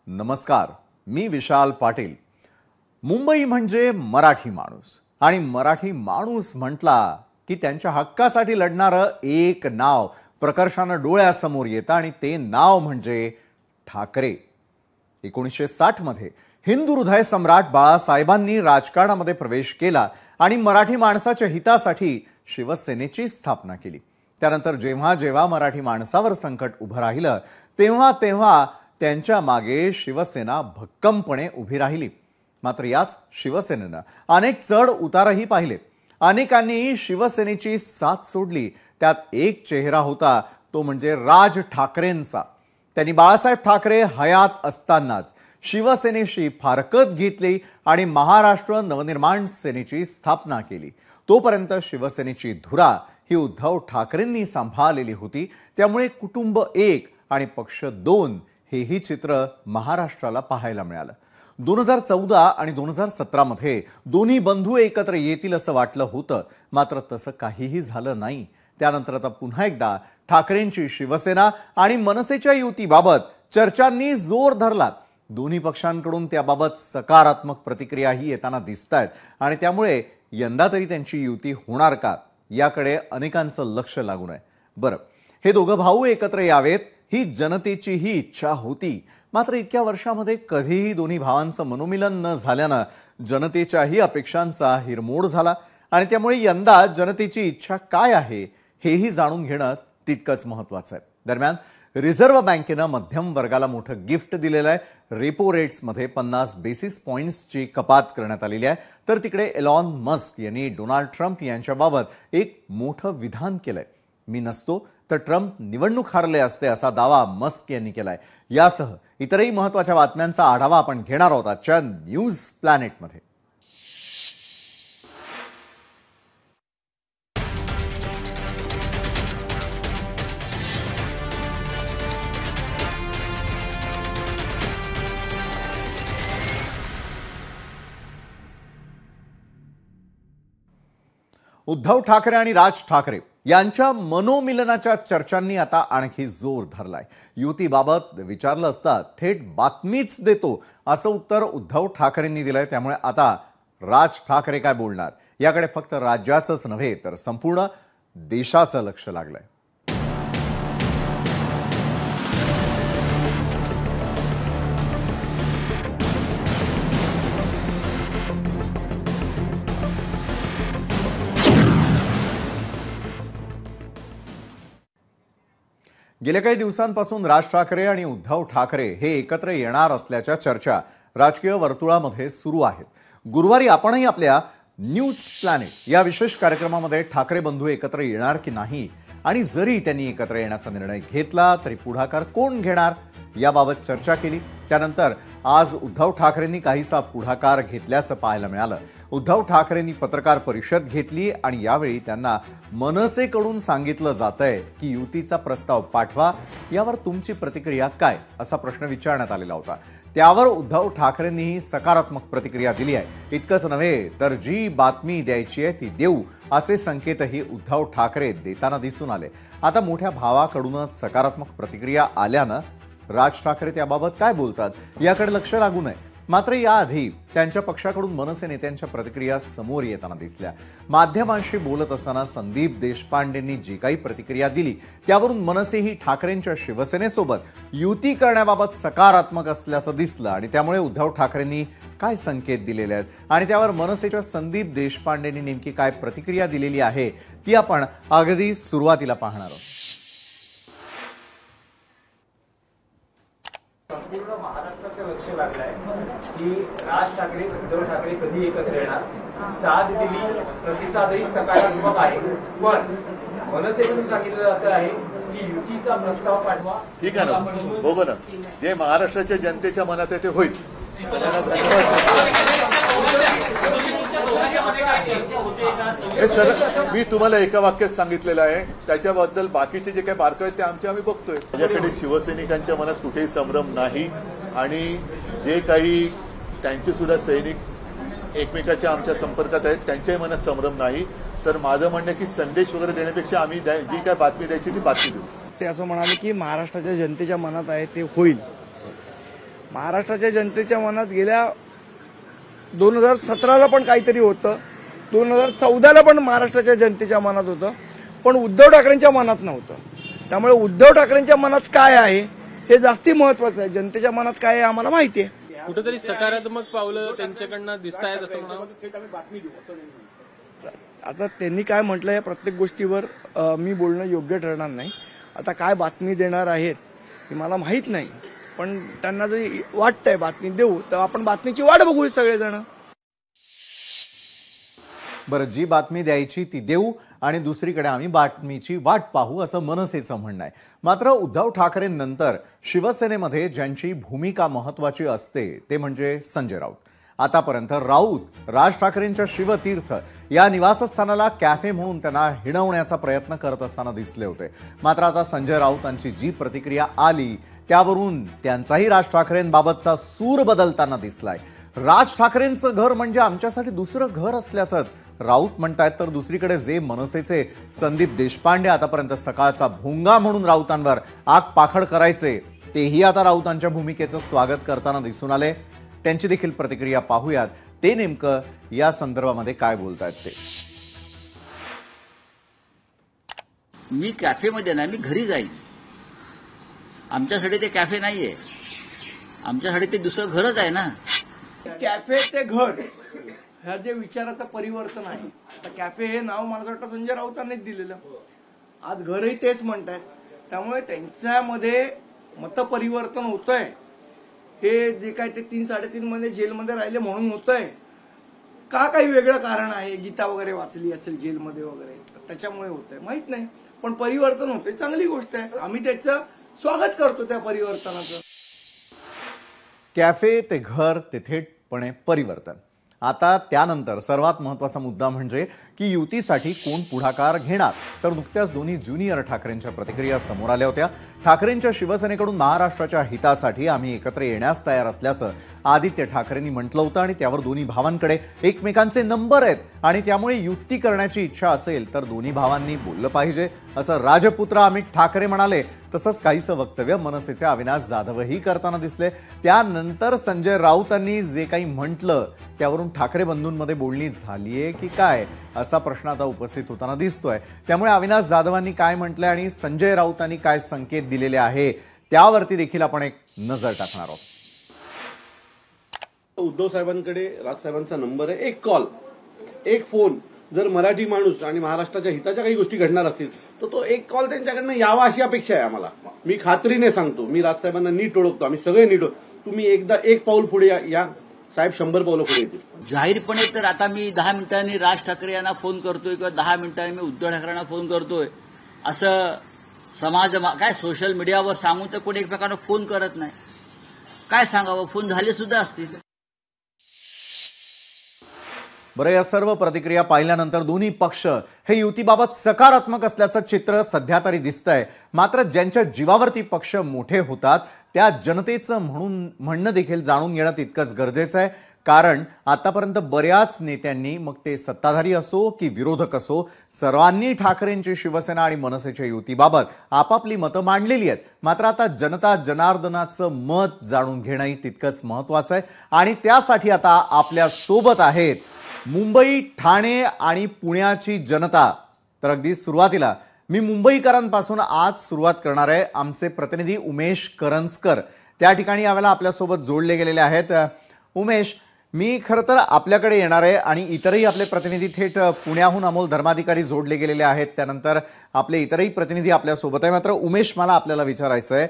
नमस्कार, मी विशाल पाटील। मुंबई म्हणजे मराठी माणूस आणि मराठी माणूस म्हटला की त्यांच्या हक्कासाठी लढणारं एक नाव प्रकर्षाने डोळ्यासमोर येतं आणि ते नाव म्हणजे ठाकरे। 1960 मध्ये हिंदू हृदय सम्राट बाळासाहेबांनी राजकारणामध्ये प्रवेश केला आणि मराठी माणसाच्या हितासाठी शिवसेनेची स्थापना केली। त्यानंतर जेव्हा जेव्हा मराठी माणसावर संकट उभं राहिलं तेव्हा तेव्हा त्यांच्या मागे शिवसेना भक्कमपणे उभी राहिली। मात्र याच शिवसेनेनं अनेक चढ उतारही पाहिले। अनेकांनी शिवसेनेची साथ सोडली। त्यात एक चेहरा होता, तो म्हणजे राज ठाकरेंचा। त्यांनी बाळासाहेब ठाकरे हयात असतानाच शिवसेनेशी फारकत घेतली आणि महाराष्ट्र नवनिर्माण सेनेची स्थापना केली। तोपर्यंत शिवसेनेची धुरा ही उद्धव ठाकरेंनी सांभाळलेली होती। त्यामुळे कुटुंब एक आणि पक्ष दोन हेही चित्र महाराष्ट्राला पाहायला मिळालं। 2014 आणि 2017 मध्ये दोन्ही बंधू एकत्र येतील असं वाटलं होतं, मात्र तसं काहीही झालं नाही। त्यानंतर आता पुन्हा एकदा ठाकरेंची शिवसेना आणि मनसेच्या युतीबाबत चर्चांनी जोर धरला। दोन्ही पक्षांकडून त्याबाबत सकारात्मक प्रतिक्रियाही येताना दिसतायत आणि त्यामुळे यंदा तरी त्यांची युती होणार का याकडे अनेकांचं लक्ष लागून आहे। बरं, हे दोघं भाऊ एकत्र यावेत ही जनतेची ही इच्छा होती, मात्र इतक्या वर्षामध्ये कधीही दोन्ही भावांचं मनोमिलन न झाल्यानं जनतेच्याही अपेक्षांचा हिरमोड झाला आणि त्यामुळे यंदा जनतेची इच्छा काय आहे हेही जाणून घेणं तितकंच महत्त्वाचं आहे। दरम्यान रिझर्व्ह बँकेनं मध्यम वर्गाला मोठं गिफ्ट दिलेलं आहे। रेपो रेट्समध्ये 50 बेसिस पॉइंट्सची कपात करण्यात आलेली आहे। तर तिकडे एलॉन मस्क यांनी डोनाल्ड ट्रम्प यांच्याबाबत एक मोठं विधान केलंय। मी नसतो तर ट्रम्प निवडणूक हारले असते असा दावा मस्क यांनी केलाय। यासह इतरही महत्त्वाच्या बातम्यांचा आढावा आपण घेणार आहोत आजच्या न्यूज प्लॅनेटमध्ये। उद्धव ठाकरे आणि राज ठाकरे यांच्या मनोमिलनाच्या चर्चांनी आता आणखी जोर धरलाय। युतीबाबत विचारलं असता थेट बातमीच देतो असं उत्तर उद्धव ठाकरेंनी दिलंय। त्यामुळे आता राज ठाकरे काय बोलणार याकडे फक्त राज्याचंच नव्हे तर संपूर्ण देशाचं लक्ष लागलंय। गेल्या काही दिवसांपासून राज ठाकरे आणि उद्धव ठाकरे हे एकत्र येणार असल्याच्या चर्चा राजकीय वर्तुळामध्ये सुरू आहेत। गुरुवारी आपणही आपल्या न्यूज प्लॅनेट या विशेष कार्यक्रमामध्ये ठाकरे बंधू एकत्र येणार की नाही आणि जरी त्यांनी एकत्र येण्याचा निर्णय घेतला तरी पुढाकार कोण घेणार याबाबत चर्चा केली। त्यानंतर आज उद्धव ठाकरेंनी काहीसा पुढाकार घेतल्याचं पाहायला मिळालं। उद्धव ठाकरेंनी पत्रकार परिषद घेतली आणि यावेळी त्यांना मनसेकडून सांगितलं जातंय की युतीचा प्रस्ताव पाठवा, यावर तुमची प्रतिक्रिया काय असा प्रश्न विचारण्यात आलेला होता। त्यावर उद्धव ठाकरेंनीही सकारात्मक प्रतिक्रिया दिली आहे। इतकंच नव्हे तर जी बातमी द्यायची आहे ती देऊ असे संकेतही उद्धव ठाकरे देताना दिसून आले। आता मोठ्या भावाकडूनच सकारात्मक प्रतिक्रिया आल्यानं राज ठाकरे त्याबाबत काय बोलतात याकडे लक्ष लागू नये। मात्र याआधी त्यांच्या पक्षाकडून मनसे नेत्यांच्या प्रतिक्रिया समोर येताना दिसल्या। माध्यमांशी बोलत असताना संदीप देशपांडेंनी जी काही प्रतिक्रिया दिली त्यावरून मनसेही ठाकरेंच्या शिवसेनेसोबत युती करण्याबाबत सकारात्मक असल्याचं दिसलं आणि त्यामुळे उद्धव ठाकरेंनी काय संकेत दिलेले आहेत आणि त्यावर मनसेच्या संदीप देशपांडेंनी नेमकी काय प्रतिक्रिया दिलेली आहे ती आपण अगदी सुरुवातीला पाहणार आहोत। संपूर्ण महाराष्ट्राचं लक्ष लागलंय की राज ठाकरे उद्धव ठाकरे कधी एकत्र येणार। साथ दिली, प्रतिसादही सकारात्मक आहे, पण मनसेकडून सांगितलं जात आहे की युतीचा प्रस्ताव पाठवा। ठीक आहे ना, बघू ना, जे महाराष्ट्राच्या जनतेच्या मनात आहे ते होईल। सर, मी तुम्हाला एका वाक्यात सांगितलेलं आहे, त्याच्याबद्दल बाकीचे जे काही बारकावे ते आम्ही बघतोय। माझ्याकडे शिवसैनिकांच्या मनात कुठेही संभ्रम नाही आणि जे काही त्यांचे सुद्धा सैनिक एकमेकाच्या आमच्या संपर्कात आहेत त्यांच्याही मनात संभ्रम नाही। तर माझं म्हणणं की संदेश वगैरे देण्यापेक्षा आम्ही जी काय बातमी द्यायची ती बातमी देऊ। ते असं म्हणाले की महाराष्ट्राच्या जनतेच्या मनात आहे ते होईल। महाराष्ट्राच्या जनतेच्या मनात गेल्या 2017ला पण काहीतरी होतं, 2014ला पण महाराष्ट्राच्या जनतेच्या मनात होतं, पण उद्धव ठाकरेंच्या मनात नव्हतं. त्यामुळे उद्धव ठाकरेंच्या मनात काय आहे हे जास्ती महत्वाचं आहे. जनतेच्या मनात काय आहे आम्हाला माहिती आहे. कुठेतरी सकारात्मक पावलं त्यांच्याकडनं दिसत आहेत असं म्हणावं. आता त्यांनी काय म्हटलं या प्रत्येक गोष्टीवर मी बोलणं योग्य ठरणार नाही. आता काय बातमी देणार आहेत हे मला माहीत नाही, पण त्यांना जर वाटतंय बातमी देऊ तर आपण बातमीची वाट बघू सगळेजण. बरं, जी बातमी द्यायची ती देऊ आणि दुसरीकडे आम्ही बातमीची वाट पाहू असं मनसेचं म्हणणं आहे. मात्र उद्धव ठाकरेंनंतर शिवसेनेमध्ये ज्यांची भूमिका महत्वाची असते ते म्हणजे संजय राऊत. आतापर्यंत राऊत राज ठाकरेंच्या शिवतीर्थ या निवासस्थानाला कॅफे म्हणून त्यांना हिणवण्याचा प्रयत्न करत असताना दिसले होते. मात्र आता संजय राऊतांची जी प्रतिक्रिया आली त्यावरून त्यांचाही राज ठाकरेंबाबतचा सूर बदलताना दिसलाय. राज ठाकरेंचं घर म्हणजे आमच्यासाठी दुसरं घर असल्याचंच राऊत म्हणतायत. तर दुसरीकडे जे मनसेचे संदीप देशपांडे आतापर्यंत सकाळचा भोंगा म्हणून राऊतांवर आग पाखड करायचे, तेही आता राऊतांच्या भूमिकेचं स्वागत करताना दिसून आले. त्यांची देखील प्रतिक्रिया पाहूयात. ते नेमकं या संदर्भामध्ये काय बोलतायत ते. मी कॅफेमध्ये नाही, मी घरी जाईन. आमच्यासाठी ते कॅफे नाहीये, आमच्यासाठी ते दुसरं घरच आहे ना. कॅफे ते घर ह्या जे विचाराचं परिवर्तन आहे. आता कॅफे हे नाव मला वाटतं संजय राऊतांनीच दिलेलं, आज घरही तेच म्हणतायत. त्यामुळे त्यांच्यामध्ये मतपरिवर्तन होतंय. हे जे काय ते 3-3.5 महिने जेलमध्ये राहिले म्हणून होतंय का, काही वेगळं कारण आहे, गीता वगैरे वाचली असेल जेलमध्ये वगैरे, त्याच्यामुळे होतंय माहित नाही, पण परिवर्तन होतंय, चांगली गोष्ट आहे. आम्ही त्याचं स्वागत करतो त्या परिवर्तनाचं. कॅफे ते घर ते थेटपणे परिवर्तन. आता त्यानंतर सर्वात महत्त्वाचा मुद्दा म्हणजे की युतीसाठी कोण पुढाकार घेणार. तर नुकत्याच दोन्ही ज्युनियर ठाकरेंच्या प्रतिक्रिया समोर आल्या होत्या. ठाकरेंच्या शिवसेनेकडून महाराष्ट्राच्या हितासाठी आम्ही एकत्र येण्यास तयार असल्याचं आदित्य ठाकरेंनी म्हटलं होतं आणि त्यावर दोन्ही भावांकडे एकमेकांचे नंबर आहेत आणि त्यामुळे युती करण्याची इच्छा असेल तर दोन्ही भावांनी बोललं पाहिजे असं राजपुत्र अमित ठाकरे म्हणाले. तसंच काहीसं वक्तव्य मनसेचे अविनाश जाधवही करताना दिसले. त्यानंतर संजय राऊतांनी जे काही म्हटलं त्यावरून ठाकरे बंधूंमध्ये बोलणी झालीये की काय असा प्रश्न आता उपस्थित होताना दिसतोय. त्यामुळे अविनाश जाधवांनी काय म्हटलंय आणि संजय राऊतांनी काय संकेत दिलेले आहे त्यावरती देखील आपण एक नजर टाकणार आहोत. उद्धव साहेबांकडे राजसाहेबांचा नंबर आहे. एक कॉल, एक फोन. जर मराठी माणूस आणि महाराष्ट्राच्या हिताच्या काही गोष्टी घडणार असतील तर तो एक कॉल त्यांच्याकडनं यावा अशी अपेक्षा आहे आम्हाला. मी खात्रीने सांगतो, मी राजसाहेबांना नीट ओळखतो, आम्ही सगळे नीट ओळखतो. तुम्ही एकदा एक पाऊल पुढे या, साहेब 100 पावलं पुढे येतील. जाहीरपणे तर आता मी 10 मिनिटांनी राज ठाकरे यांना फोन करतोय किंवा 10 मिनिटांनी मी उद्धव ठाकरेंना फोन करतोय असं काय सोशल मीडियावर सांगून तर कोणी एकमेकांना फोन करत नाही. काय सांगावं, फोन झाले सुद्धा असतील. बरं, या सर्व प्रतिक्रिया पाहिल्यानंतर दोन्ही पक्ष हे युतीबाबत सकारात्मक असल्याचं चित्र सध्या तरी दिसतंय. मात्र ज्यांच्या जीवावरती पक्ष मोठे होतात त्या जनतेचं म्हणणं देखील जाणून घेणं तितकंच गरजेचं आहे. कारण आतापर्यंत बऱ्याच नेत्यांनी, मग ते सत्ताधारी असो की विरोधक असो, सर्वांनी ठाकरेंची शिवसेना आणि मनसेच्या युतीबाबत आपापली मतं मांडलेली आहेत. मात्र आता जनता जनार्दनाचं मत जाणून घेणंही तितकंच महत्वाचं आहे आणि त्यासाठी आता आपल्या सोबत आहेत मुंबई, ठाणे आणि पुण्याची जनता. तर अगदी सुरुवातीला मी मुंबईकरांपासून आज सुरुवात करणार आहे. आमचे प्रतिनिधी उमेश करंजकर त्या ठिकाणी यावेळेला आपल्यासोबत जोडले गेलेले आहेत. उमेश, मी खरं तर आपल्याकडे येणार आहे आणि इतरही आपले प्रतिनिधी थेट पुण्याहून अमोल धर्माधिकारी जोडले गेलेले आहेत. त्यानंतर आपले इतरही प्रतिनिधी आपल्यासोबत आहे. मात्र उमेश, मला आपल्याला विचारायचं आहे,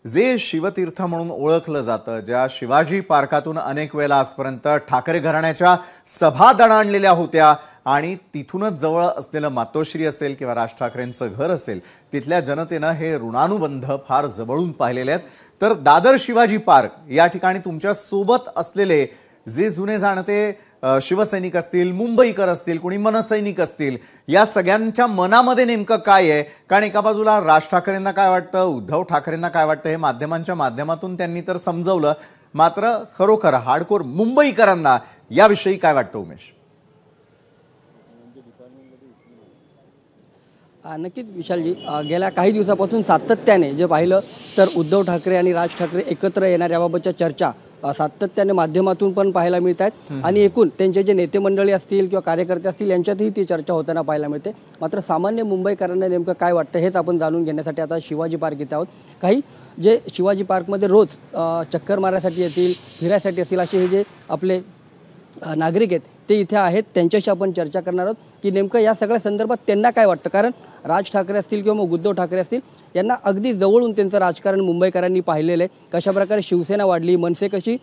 जे शिवतीर्थ म्हणून ओळखलं जातं, ज्या शिवाजी पार्कातून अनेक वेळेला आजपर्यंत ठाकरे घराण्याच्या सभा दणाणलेल्या होत्या आणि तिथूनच जवळ असलेलं मातोश्री असेल किंवा राज ठाकरेंचं घर असेल, तिथल्या जनतेनं हे ऋणानुबंध फार जवळून पाहिलेले आहेत. तर दादर शिवाजी पार्क या ठिकाणी तुमच्या सोबत असलेले जे जुने जाणते शिवसैनिक असतील, मुंबईकर असतील, कोणी मनसैनिक असतील, या सगळ्यांच्या मनामध्ये नेमकं काय आहे? कारण एका बाजूला राज ठाकरेंना काय वाटतं, उद्धव ठाकरेंना काय वाटतं हे माध्यमांच्या माध्यमातून त्यांनी तर समजवलं. मात्र खरोखर हार्डकोर मुंबईकरांना याविषयी काय वाटतं उमेश? नक्कीच विशालजी, गेल्या काही दिवसापासून सातत्याने जे पाहिलं तर उद्धव ठाकरे आणि राज ठाकरे एकत्र येणार याबाबतच्या चर्चा सातत्याने माध्यमातून पण पाहायला मिळत आहेत आणि एकूण त्यांचे जे नेते मंडळी असतील किंवा कार्यकर्ते असतील यांच्यातही ती चर्चा होताना पाहायला मिळते. मात्र सामान्य मुंबईकरांना नेमकं काय वाटतं हेच आपण जाणून घेण्यासाठी आता शिवाजी पार्क इथे आहोत. काही जे शिवाजी पार्कमध्ये रोज चक्कर मारण्यासाठी येतील, फिरायसाठी असतील असे हे जे आपले नागरिक आहेत ते इथे आहेत. त्यांच्याशी आपण चर्चा करणार आहोत की नेमकं या सगळ्या संदर्भात त्यांना काय वाटतं. कारण राज ठाकरे असतील किंवा मग उद्धव ठाकरे असतील यांना अगदी जवळून त्यांचं राजकारण मुंबईकरांनी पाहिलेलं आहे. कशाप्रकारे शिवसेना वाढली, मनसे कशी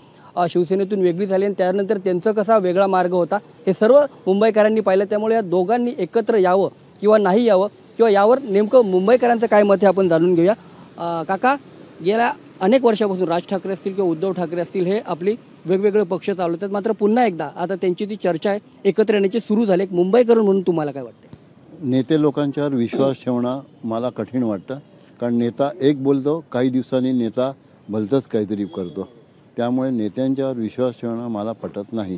शिवसेनेतून वेगळी झाली आणि त्यानंतर त्यांचा कसा वेगळा मार्ग होता हे सर्व मुंबईकरांनी पाहिलं. त्यामुळे या दोघांनी एकत्र यावं किंवा नाही यावं किंवा यावर नेमकं मुंबईकरांचं काय मत आहे आपण जाणून घेऊया. काका, गेल्या अनेक वर्षापासून राज ठाकरे असतील किंवा उद्धव ठाकरे असतील हे आपली वेगवेगळे पक्ष चालवतात. मात्र पुन्हा एकदा आता त्यांची ती चर्चा आहे, एकत्र येण्याची सुरू झाली. एक मुंबईकर म्हणून तुम्हाला काय वाटतं? नेते लोकांच्यावर विश्वास ठेवणं मला कठीण वाटतं. कारण नेता एक बोलतो, काही दिवसांनी नेता भलतंच काहीतरी करतो. त्यामुळे नेत्यांच्यावर विश्वास ठेवणं मला पटत नाही.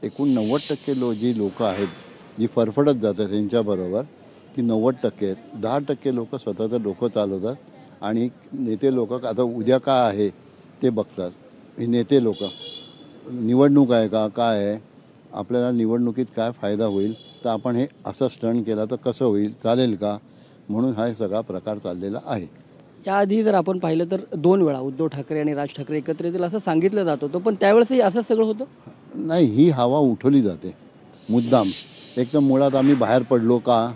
एकूण 90% जी लोकं आहेत जी फरफडत जातात त्यांच्याबरोबर ती 90% आहेत. 10% लोक स्वतःचं डोकं चालवतात आणि नेते लोक आता उद्या काय आहे ते बघतात. हे नेते लोक निवडणूक आहे का काय आहे, आपल्याला निवडणुकीत काय फायदा होईल, तर आपण हे असं स्टंट केला तर कसं होईल, चालेल का, म्हणून हा सगळा प्रकार चाललेला आहे. याआधी जर आपण पाहिलं तर 2 वेळा उद्धव ठाकरे आणि राज ठाकरे एकत्र येतील असं सांगितलं जात होतं, पण त्यावेळेसही असं सगळं होतं नाही. ही हवा उठवली जाते मुद्दाम. एक तर मुळात आम्ही बाहेर पडलो का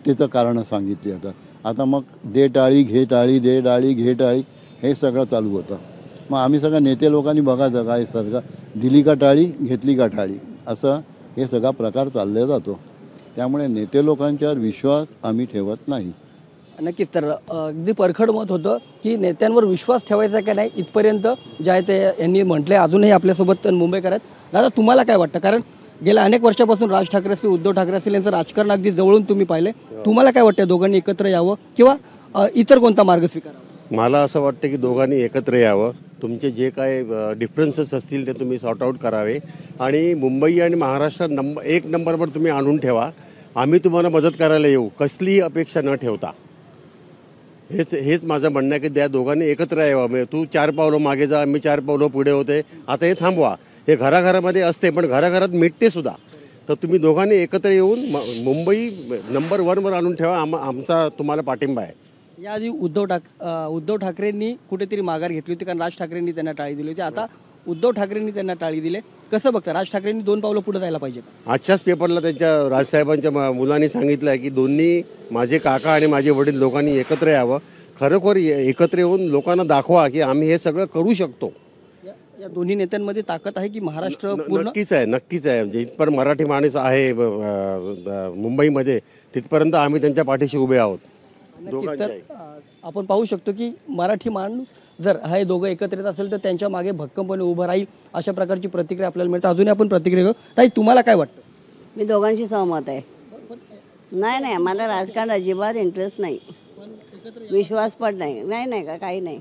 त्याचं कारणं सांगितली जातात. आता मग दे टाळी घे टाळी, दे टाळी घे टाळी हे सगळं चालू होतं. मग आम्ही सगळं नेते लोकांनी बघायचं काय सगळं दिली का टाळी घेतली का टाळी असं हे सगळा प्रकार चालला जातो. त्यामुळे नेते लोकांच्यावर विश्वास आम्ही ठेवत नाही. नक्कीच. तर अगदी परखड मत होतं की नेत्यांवर विश्वास ठेवायचा का नाही इथपर्यंत जे आहे ते यांनी म्हटले. अजूनही आपल्यासोबत मुंबईकर आहेत. दादा, तुम्हाला काय वाटतं? कारण गेल्या अनेक वर्षापासून राज ठाकरे असतील, उद्धव ठाकरे असतील यांचं राजकारण अगदी जवळून तुम्ही पाहिले. तुम्हाला काय वाटतं दोघांनी एकत्र यावं किंवा इतर कोणता मार्ग स्वीकारावा? मला असं वाटतं की दोघांनी एकत्र यावं. तुमचे जे काय डिफरन्सेस असतील ते तुम्ही सॉर्ट आऊट करावे आणि मुंबई आणि महाराष्ट्र एक नंबरवर तुम्ही आणून ठेवा. आम्ही तुम्हाला मदत करायला येऊ, कसलीही अपेक्षा न ठेवता. हेच माझं म्हणणं आहे की त्या दोघांनी एकत्र यावं. म्हणजे तू 4 पावलं मागे जा, मी 4 पावलं पुढे होते, आता हे थांबवा. हे घराघरामध्ये असते पण घराघरात मिटते सुद्धा. तर तुम्ही दोघांनी एकत्र येऊन मुंबई नंबर 1वर आणून ठेवा. आमचा तुम्हाला पाठिंबा आहे. याआधी उद्धव ठाकरेंनी कुठेतरी माघार घेतली होती कारण राज ठाकरेंनी त्यांना टाळी दिली होती. आता उद्धव ठाकरेंनी त्यांना टाळी दिली. कसं बघता? राज ठाकरेंनी 2 पावलं पुढे जायला पाहिजे. आजच्याच पेपरला त्यांच्या राजसाहेबांच्या मुलांनी सांगितलं आहे की दोन्ही माझे काका आणि माझे वडील लोकांनी एकत्र यावं. खरोखर एकत्र येऊन लोकांना दाखवा की आम्ही हे सगळं करू शकतो. या दोन्ही नेत्यांमध्ये ताकद आहे की महाराष्ट्र पूर्ण? नक्कीच आहे. जिथपर्यंत मराठी माणूस आहे मुंबईमध्ये तिथपर्यंत आम्ही त्यांच्या पाठीशी उभे आहोत. तर आपण पाहू शकतो की मराठी माणूस जर हे दोघं एकत्रित असेल तर त्यांच्या मागे भक्कमपणे उभं राहील अशा प्रकारची प्रतिक्रिया आपल्याला मिळते. अजूनही आपण प्रतिक्रिया घेऊ. ताई, तुम्हाला काय वाटतं? मी दोघांशी सहमत आहे. नाही, मला राजकारण अजिबात इंटरेस्ट नाही, विश्वास पण नाही का काही नाही,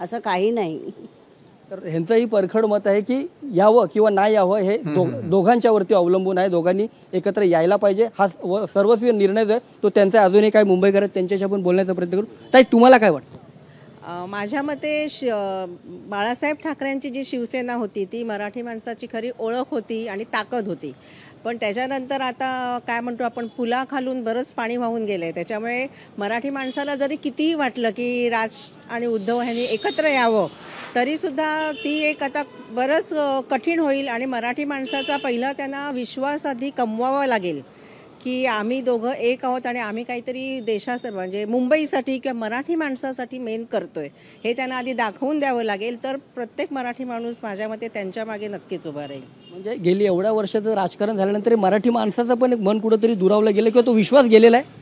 असं काही नाही. तर ह्यांचंही परखड मत आहे की यावं किंवा नाही यावं हे दोघांच्या वरती अवलंबून आहे. दोघांनी एकत्र यायला पाहिजे हा सर्वस्वी निर्णय जो आहे तो त्यांचा. अजूनही काही मुंबईकर आहेत त्यांच्याशी आपण बोलण्याचा प्रयत्न करू. ताई, तुम्हाला काय वाटतं? माझ्या मते बाळासाहेब ठाकरेंची जी शिवसेना होती ती मराठी माणसाची खरी ओळख होती आणि ताकद होती. पण त्याच्यानंतर आता काय म्हणतो आपण, पुलाखालून बरंच पाणी वाहून गेलंय. त्याच्यामुळे मराठी माणसाला जरी कितीही वाटलं की राज आणि उद्धव यांनी एकत्र यावं तरीसुद्धा ती एक आता बरंच कठीण होईल आणि मराठी माणसाचा पहिला त्यांना विश्वास आधी कमवावा लागेल की आम्ही दोघं एक आहोत आणि आम्ही काहीतरी देशासाठी म्हणजे मुंबईसाठी किंवा मराठी माणसासाठी मेन करतोय हे त्यांना आधी दाखवून द्यावं लागेल. तर प्रत्येक मराठी माणूस माझ्या मते त्यांच्या मागे नक्कीच उभा राहील. म्हणजे गेली एवढ्या वर्षाचं राजकारण झाल्यानंतर मराठी माणसाचं पण एक मन कुठंतरी दुरावलं गेलं किंवा तो विश्वास गेलेला आहे.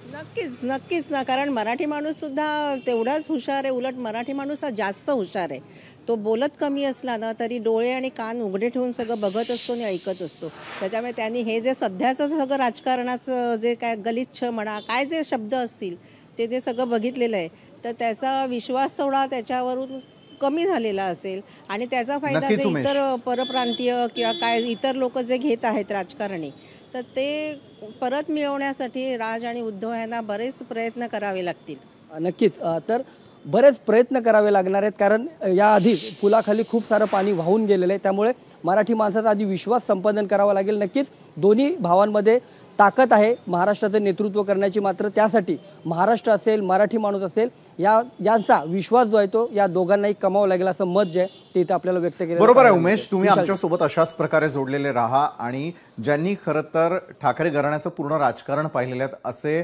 नक्कीच ना. कारण मराठी माणूस सुद्धा तेवढाच हुशार आहे. उलट मराठी माणूस हा जास्त हुशार आहे. तो बोलत कमी असला ना तरी डोळे आणि कान उघडे ठेवून सगळं बघत असतो आणि ऐकत असतो. त्याच्यामुळे त्यांनी हे जे सध्याचं सगळं राजकारणाचं जे काय गलिच्छ म्हणा काय जे शब्द असतील ते जे सगळं बघितलेलं आहे तर त्याचा विश्वास थोडा त्याच्यावरून कमी झालेला असेल आणि त्याचा फायदा जे इतर परप्रांतीय किंवा काय इतर लोक जे घेत आहेत राजकारणी तर ते परत मिळवण्यासाठी राज आणि उद्धव यांना बरेच प्रयत्न करावे लागतील. नक्कीच. तर बरेच प्रयत्न करावे लागणार आहेत, कारण याआधी पुलाखाली खूप सारं पाणी वाहून गेलेलं आहे. त्यामुळे मराठी माणसाचा आधी विश्वास संपादन करावा लागेल. नक्कीच दोन्ही भावांमध्ये ताकद आहे महाराष्ट्राचं नेतृत्व करण्याची, मात्र त्यासाठी महाराष्ट्र असेल, मराठी माणूस असेल, यांचा विश्वास जो आहे तो या दोघांनाही कमावा लागेल असं मत जे आहे ते इथं आपल्याला व्यक्त केलं. बरोबर आहे उमेश, तुम्ही आमच्यासोबत अशाच प्रकारे जोडलेले राहा. आणि ज्यांनी खरं तर ठाकरे घराण्याचं पूर्ण राजकारण पाहिलेलं आहे असे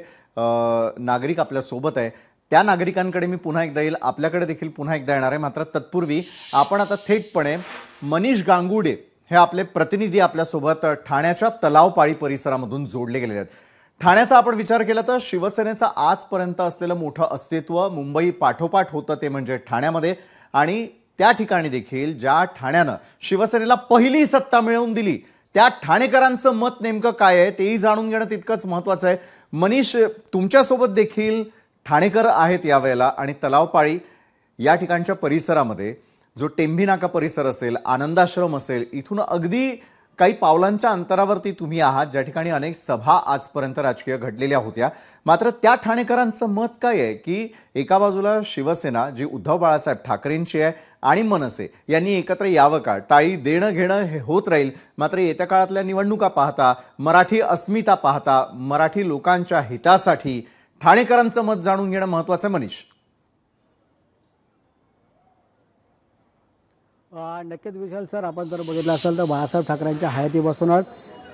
नागरिक आपल्या सोबत आहे, त्या नागरिकांकडे मी पुन्हा एकदा येईल, आपल्याकडे देखील पुन्हा एकदा येणार आहे. मात्र तत्पूर्वी आपण आता थेटपणे मनीष गांगुडे हे आपले प्रतिनिधी आपल्यासोबत ठाण्याच्या तलावपाळी परिसरामधून जोडले गेलेले आहेत. ठाण्याचा आपण विचार केला तर शिवसेनेचं आजपर्यंत असलेलं मोठं अस्तित्व मुंबई पाठोपाठ होतं ते म्हणजे ठाण्यामध्ये. आणि त्या ठिकाणी देखील ज्या ठाण्यानं शिवसेनेला पहिली सत्ता मिळवून दिली त्या ठाणेकरांचं मत नेमकं काय आहे तेही जाणून घेणं तितकंच महत्त्वाचं आहे. मनीष, तुमच्यासोबत देखील ठाणेकर आहेत यावेळेला आणि तलावपाळी या ठिकाणच्या परिसरामध्ये जो टेंभी नाका परिसर असेल, आनंदाश्रम असेल, इथून अगदी काही पावलांच्या अंतरावरती तुम्ही आहात, ज्या ठिकाणी अनेक सभा आजपर्यंत राजकीय घडलेल्या होत्या. मात्र त्या ठाणेकरांचं मत काय आहे की एका बाजूला शिवसेना जी उद्धव बाळासाहेब ठाकरेंची आहे आणि मनसे यांनी एकत्र यावं का, टाळी देणं घेणं हे होत राहील. मात्र येत्या काळातल्या निवडणुका पाहता, मराठी अस्मिता पाहता, मराठी लोकांच्या हितासाठी ठाणेकरांचं मत जाणून घेणं महत्त्वाचं आहे. मनीष, नक्कीच विशाल सर, आपण जर बघितलं असेल तर बाळासाहेब ठाकरेंच्या हयातीपासूनच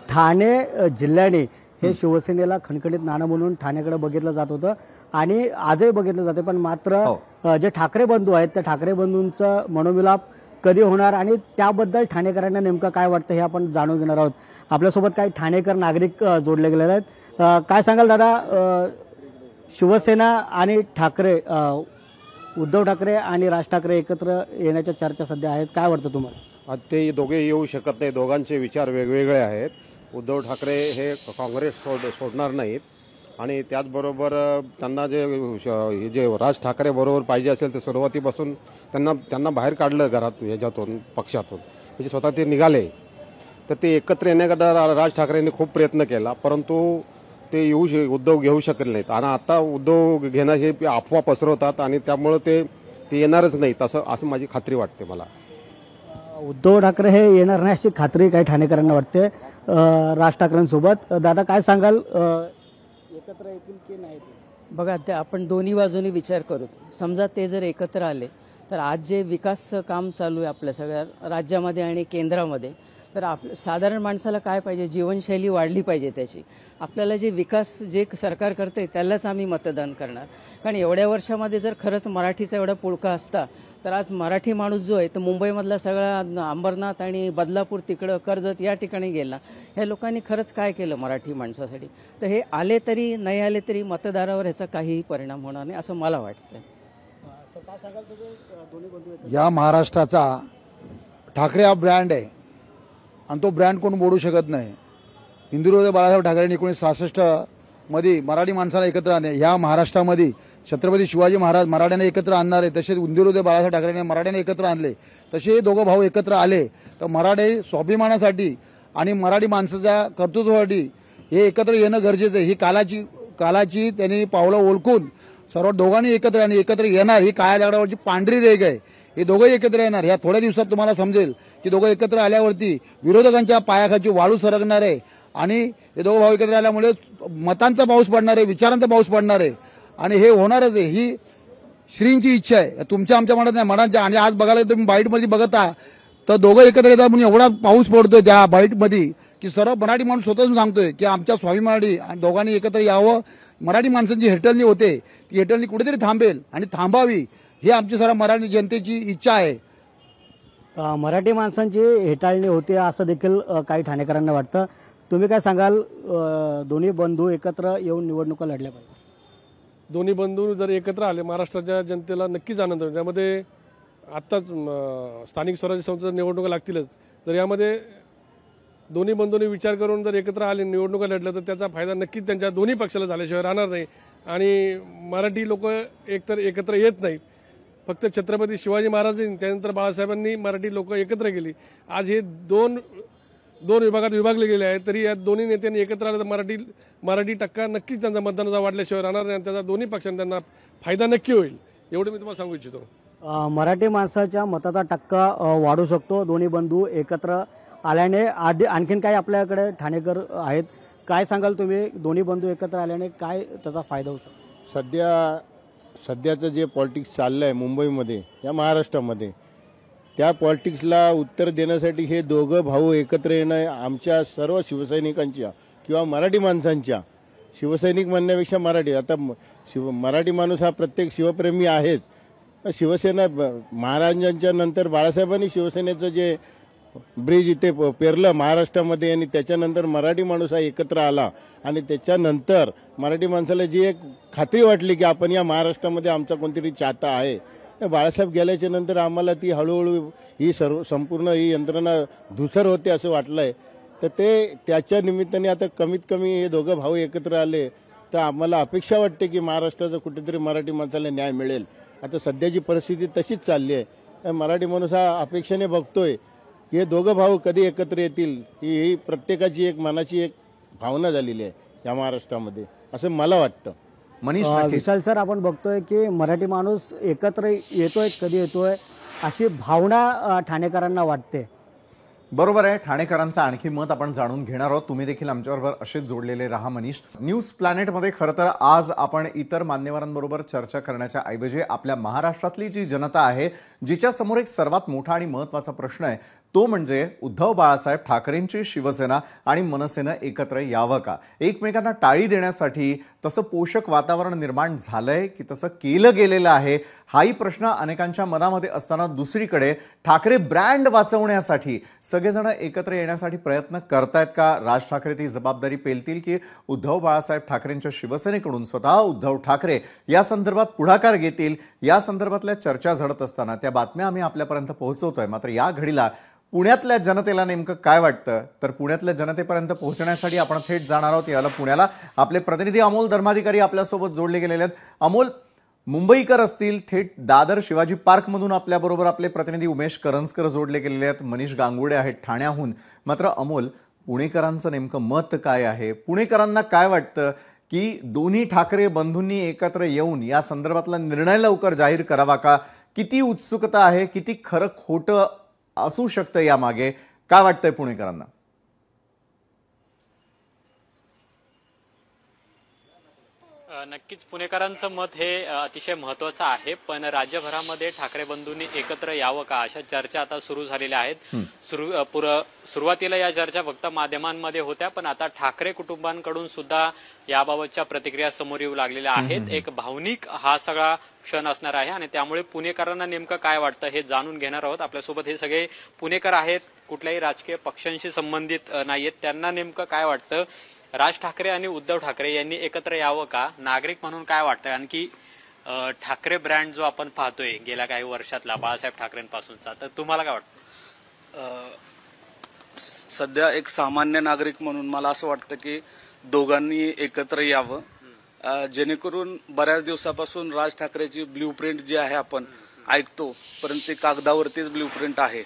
ठाणे जिल्ह्याने हे शिवसेनेला खणखणीत नाणं म्हणून ठाण्याकडे बघितलं जात होतं आणि आजही बघितलं जाते. पण मात्र जे ठाकरे बंधू आहेत त्या ठाकरे बंधूंचं मनोमिलाप कधी होणार आणि त्याबद्दल ठाणेकरांना नेमकं काय वाटतं हे आपण जाणून घेणार आहोत. आपल्यासोबत काही ठाणेकर नागरिक जोडले गेलेले आहेत. काय सांगाल दादा, शिवसेना आणि ठाकरे, उद्धव ठाकरे आणि राज ठाकरे एकत्र येण्याच्या चर्चा सध्या आहेत, काय वाटतं तुम्हाला? ते दोघे येऊ शकत नाही, दोघांचे विचार वेगवेगळे आहेत. उद्धव ठाकरे हे काँग्रेस सोडणार नाहीत आणि त्याचबरोबर त्यांना जे राज ठाकरे बरोबर पाहिजे असेल ते सुरुवातीपासून त्यांना बाहेर काढलं घरात ह्याच्यातून, पक्षातून, म्हणजे स्वतः ते निघाले. तर ते एकत्र येण्याकरता राज ठाकरेंनी खूप प्रयत्न केला, परंतु ते उद्धव घेऊ शकले नाहीत. आणि आता उद्धव घेणं हे अफवा पसरवतात आणि त्यामुळं ते येणारच नाहीत असं माझी खात्री वाटते. मला उद्धव ठाकरे हे येणार नाही अशी खात्री काही ठाणेकरांना वाटते राज ठाकरेंसोबत. दादा काय सांगाल, एकत्र येतील की नाही? बघा, ते आपण दोन्ही बाजूनी विचार करू. समजा ते जर एकत्र आले तर आज जे विकास काम चालू आहे आपल्या सगळ्या राज्यामध्ये आणि केंद्रामध्ये, तर साधारण माणसाला काय पाहिजे, जीवनशैली वाढली पाहिजे त्याची. आपल्याला जे विकास जे सरकार करते त्यालाच आम्ही मतदान करणार. कारण एवढ्या वर्षामध्ये जर खरंच मराठीचा एवढा पुळका असता तर आज मराठी माणूस जो आहे तो मुंबईमधला सगळा अंबरनाथ आणि बदलापूर तिकडं कर्जत या ठिकाणी गेला. ह्या लोकांनी खरंच काय केलं मराठी माणसासाठी? तर हे आले तरी नाही आले तरी मतदारावर ह्याचा काहीही परिणाम होणार नाही असं मला वाटतं. या महाराष्ट्राचा ठाकरे हा ब्रँड आहे आणि तो ब्रँड कोण मोडू शकत नाही. हिंदुत्ववादी बाळासाहेब ठाकरेंनी 1966 मध्ये मराठी माणसाला एकत्र आणले. ह्या महाराष्ट्रामध्ये छत्रपती शिवाजी महाराज मराठ्यांना एकत्र आणणार आहे, तसेच हिंदुत्ववादी बाळासाहेब ठाकरेंनी मराठ्यांना एकत्र आणले. तसे दोघं भाऊ एकत्र आले तर मराठी स्वाभिमानासाठी आणि मराठी माणसाच्या कर्तृत्वासाठी हे एकत्र येणं गरजेचं आहे. ही कालाची त्यांनी पावलं ओळखून सर्व दोघांनी एकत्र येणार. ही काळ्या दगडावरची पांढरी रेघ आहे. हे दोघंही एकत्र येणार. ह्या थोड्या दिवसात तुम्हाला समजेल की दोघं एकत्र आल्यावरती विरोधकांच्या पायाखालची वाळू सरकणार आहे आणि हे दोघं भाऊ एकत्र आल्यामुळे मतांचा पाऊस पडणार आहे, विचारांचा पाऊस पडणार आहे आणि हे होणारच आहे. ही श्रींची इच्छा आहे, तुमच्या आमच्या मनात नाही, मनाच्या. आणि आज बघायला तुम्ही बाईटमध्ये बघता तर दोघं एकत्र येतात म्हणून एवढा पाऊस पडतोय त्या बाईटमध्ये की सर्व मराठी माणूस स्वतःच सांगतोय की आमच्या स्वाभिमानी आणि दोघांनी एकत्र यावं. मराठी माणसांची हेटलनी होते ती हेटलनी कुठेतरी थांबेल आणि थांबावी ही आमची सर्व मराठी जनतेची इच्छा आहे. मराठी माणसांची हेटाळणी होते असं देखील काही ठाणेकरांना वाटतं. तुम्ही काय सांगाल, दोन्ही बंधू एकत्र येऊन निवडणुका लढल्या पाहिजे? दोन्ही बंधू जर एकत्र आले महाराष्ट्राच्या जनतेला नक्कीच आनंद होईल. त्यामध्ये आत्ताच स्थानिक स्वराज्य संस्था निवडणुका लागतीलच. तर यामध्ये दोन्ही बंधूंनी विचार करून जर एकत्र आले, निवडणुका लढल्या तर त्याचा फायदा नक्कीच त्यांच्या दोन्ही पक्षाला झाल्याशिवाय राहणार नाही. आणि मराठी लोक एकतर एकत्र येत नाहीत, फक्त छत्रपती शिवाजी महाराजांनी त्यानंतर बाळासाहेबांनी मराठी लोक एकत्र केली. आज हे दोन 2 विभागात विभागले गेले आहेत, तरी या दोन्ही नेत्यांनी एकत्र आले तर मराठी टक्का नक्कीच त्यांचा मतदानाचा वाढल्याशिवाय राहणार नाही आणि त्याचा दोन्ही पक्षांना त्यांना फायदा नक्की होईल, एवढं मी तुम्हाला सांगू इच्छितो. मराठी माणसाच्या मताचा टक्का वाढू शकतो दोन्ही बंधू एकत्र आल्याने. आणखीन काय आपल्याकडे ठाणेकर आहेत, काय सांगाल तुम्ही दोन्ही बंधू एकत्र आल्याने काय त्याचा फायदा होऊ शकतो? सध्याचं जे पॉलिटिक्स चाललं आहे मुंबईमध्ये या महाराष्ट्रामध्ये, त्या पॉलिटिक्सला उत्तर देण्यासाठी हे दोघं भाऊ एकत्र येणं आमच्या सर्व शिवसैनिकांच्या किंवा मराठी माणसांच्या, शिवसैनिक म्हणण्यापेक्षा मराठी, आता मराठी माणूस हा प्रत्येक शिवप्रेमी आहेच. शिवसेना महाराजांच्या नंतर बाळासाहेबांनी शिवसेनेचं जे ब्रिज इथे पेरलं महाराष्ट्रामध्ये आणि त्याच्यानंतर मराठी माणूस हा एकत्र आला आणि त्याच्यानंतर मराठी माणसाला जी एक खात्री वाटली की आपण या महाराष्ट्रामध्ये आमचा कोणतरी चाहता आहे. बाळासाहेब गेल्याच्या नंतर आम्हाला ती हळूहळू ही संपूर्ण ही यंत्रणा धुसर होते असं वाटलं आहे. तर त्याच्या निमित्ताने आता कमीत कमी हे दोघं भाऊ एकत्र आले तर आम्हाला अपेक्षा वाटते की महाराष्ट्राचं कुठेतरी मराठी माणसाला न्याय मिळेल. आता सध्याची परिस्थिती तशीच चालली आहे. मराठी माणूस हा अपेक्षेने बघतोय की हे दोघं भाऊ कधी एकत्र येतील, ही प्रत्येकाची एक मनाची एक भावना झालेली आहे या महाराष्ट्रामध्ये, असं मला वाटतं. मनीष विशाल सर, आपण बघतोय की मराठी माणूस एकत्र येतोय, कधी येतोय अशी भावना ठाणेकरांना वाटते. बरोबर आहे. ठाणेकरांचं आणखी मत आपण जाणून घेणार आहोत. तुम्ही देखील आमच्याबरोबर असेच जोडलेले राहा. मनीष, न्यूज प्लॅनेटमध्ये खरं तर आज आपण इतर मान्यवरांबरोबर चर्चा करण्याच्या ऐवजी आपल्या महाराष्ट्रातली जी जनता आहे, जिच्या समोर एक सर्वात मोठा आणि महत्त्वाचा प्रश्न आहे, तो म्हणजे उद्धव बाळासाहेब ठाकरेंची शिवसेना आणि मनसेनं एकत्र यावं का, एकमेकांना टाळी देण्यासाठी तसं पोषक वातावरण निर्माण झालंय की तसं केलं गेलेलं आहे, हाही प्रश्न अनेकांच्या मनामध्ये असताना दुसरीकडे ठाकरे ब्रँड वाचवण्यासाठी सगळेजण एकत्र येण्यासाठी प्रयत्न करतायत का? राज ठाकरे ती जबाबदारी पेलतील की उद्धव बाळासाहेब ठाकरेंच्या शिवसेनेकडून स्वतः उद्धव ठाकरे या संदर्भात पुढाकार घेतील? या संदर्भातल्या चर्चा झडत असताना त्या बातम्या आम्ही आपल्यापर्यंत पोहोचवतोय. मात्र या घडीला पुण्यातल्या जनतेला नेमकं काय वाटतं, तर पुण्यातल्या जनतेपर्यंत पोहोचण्यासाठी आपण थेट जाणार आहोत. याला पुण्याला आपले प्रतिनिधी अमोल धर्माधिकारी आपल्यासोबत जोडले गेलेले आहेत. अमोल, मुंबईकर असतील, थेट दादर शिवाजी पार्कमधून आपल्याबरोबर आपले प्रतिनिधी उमेश करंजकर जोडले गेलेले आहेत, मनीष गांगुडे आहेत ठाण्याहून. मात्र अमोल, पुणेकरांचं नेमकं मत काय आहे? पुणेकरांना काय वाटतं की दोन्ही ठाकरे बंधूंनी एकत्र येऊन या संदर्भातला निर्णय लवकर जाहीर करावा का? किती उत्सुकता आहे, किती खरं खोटं असू शकतं यामागे, काय वाटतंय पुणेकरांना? नक्कीच पुणेकरांचं मत हे अतिशय महत्वाचं आहे, पण राज्यभरामध्ये ठाकरे बंधूंनी एकत्र यावं का अशा चर्चा आता सुरू झालेल्या आहेत. सुरुवातीला या चर्चा फक्त माध्यमांमध्ये होत्या, पण आता ठाकरे कुटुंबांकडून सुद्धा याबाबतच्या प्रतिक्रिया समोर येऊ लागलेल्या आहेत. एक भावनिक हा सगळा क्षण असणार आहे आणि त्यामुळे पुणेकरांना नेमकं काय वाटतं हे जाणून घेणार आहोत. आपल्यासोबत हे सगळे पुणेकर आहेत, कुठल्याही राजकीय पक्षांशी संबंधित नाहीयेत. त्यांना नेमकं काय वाटतं, राज ठाकरे आणि उद्धव ठाकरे यांनी एकत्र यावं का, नागरिक म्हणून काय वाटतं? आणखी ठाकरे ब्रँड जो आपण पाहतोय गेल्या काही वर्षातला बाळासाहेब ठाकरेंपासूनचा, तर तुम्हाला काय वाटतं? सध्या एक सामान्य नागरिक म्हणून मला असं वाटतं की दोघांनी एकत्र यावं, जेणेकरून बऱ्याच दिवसापासून राज ठाकरेची ब्ल्यूप्रिंट जी आहे आपण ऐकतो, परंतु कागदावरतीच ब्ल्यूप्रिंट आहे.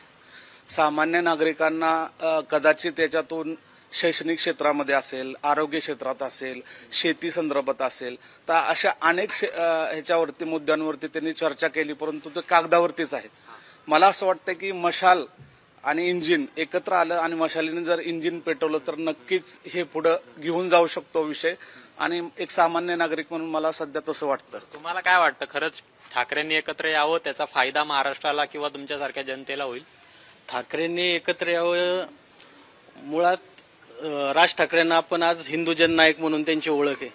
सामान्य नागरिकांना कदाचित त्याच्यातून शैक्षणिक क्षेत्रामध्ये असेल, आरोग्य क्षेत्रात असेल, शेती संदर्भात असेल, तर अशा अनेक ह्याच्यावरती मुद्द्यांवरती त्यांनी चर्चा केली, परंतु ते कागदावरतीच आहे. मला असं वाटतं की मशाल आणि इंजिन एकत्र आलं आणि मशालीने जर इंजिन पेटवलं तर नक्कीच हे पुढे घेऊन जाऊ शकतो विषय, आणि एक सामान्य नागरिक म्हणून मला सध्या तसं वाटतं. तुम्हाला काय वाटतं, खरंच ठाकरेंनी एकत्र यावं, त्याचा फायदा महाराष्ट्राला किंवा तुमच्यासारख्या जनतेला होईल? ठाकरेंनी एकत्र यावं, मुळात राज ठाकरेंना आपण आज हिंदू जननायक म्हणून त्यांची ओळख आहे,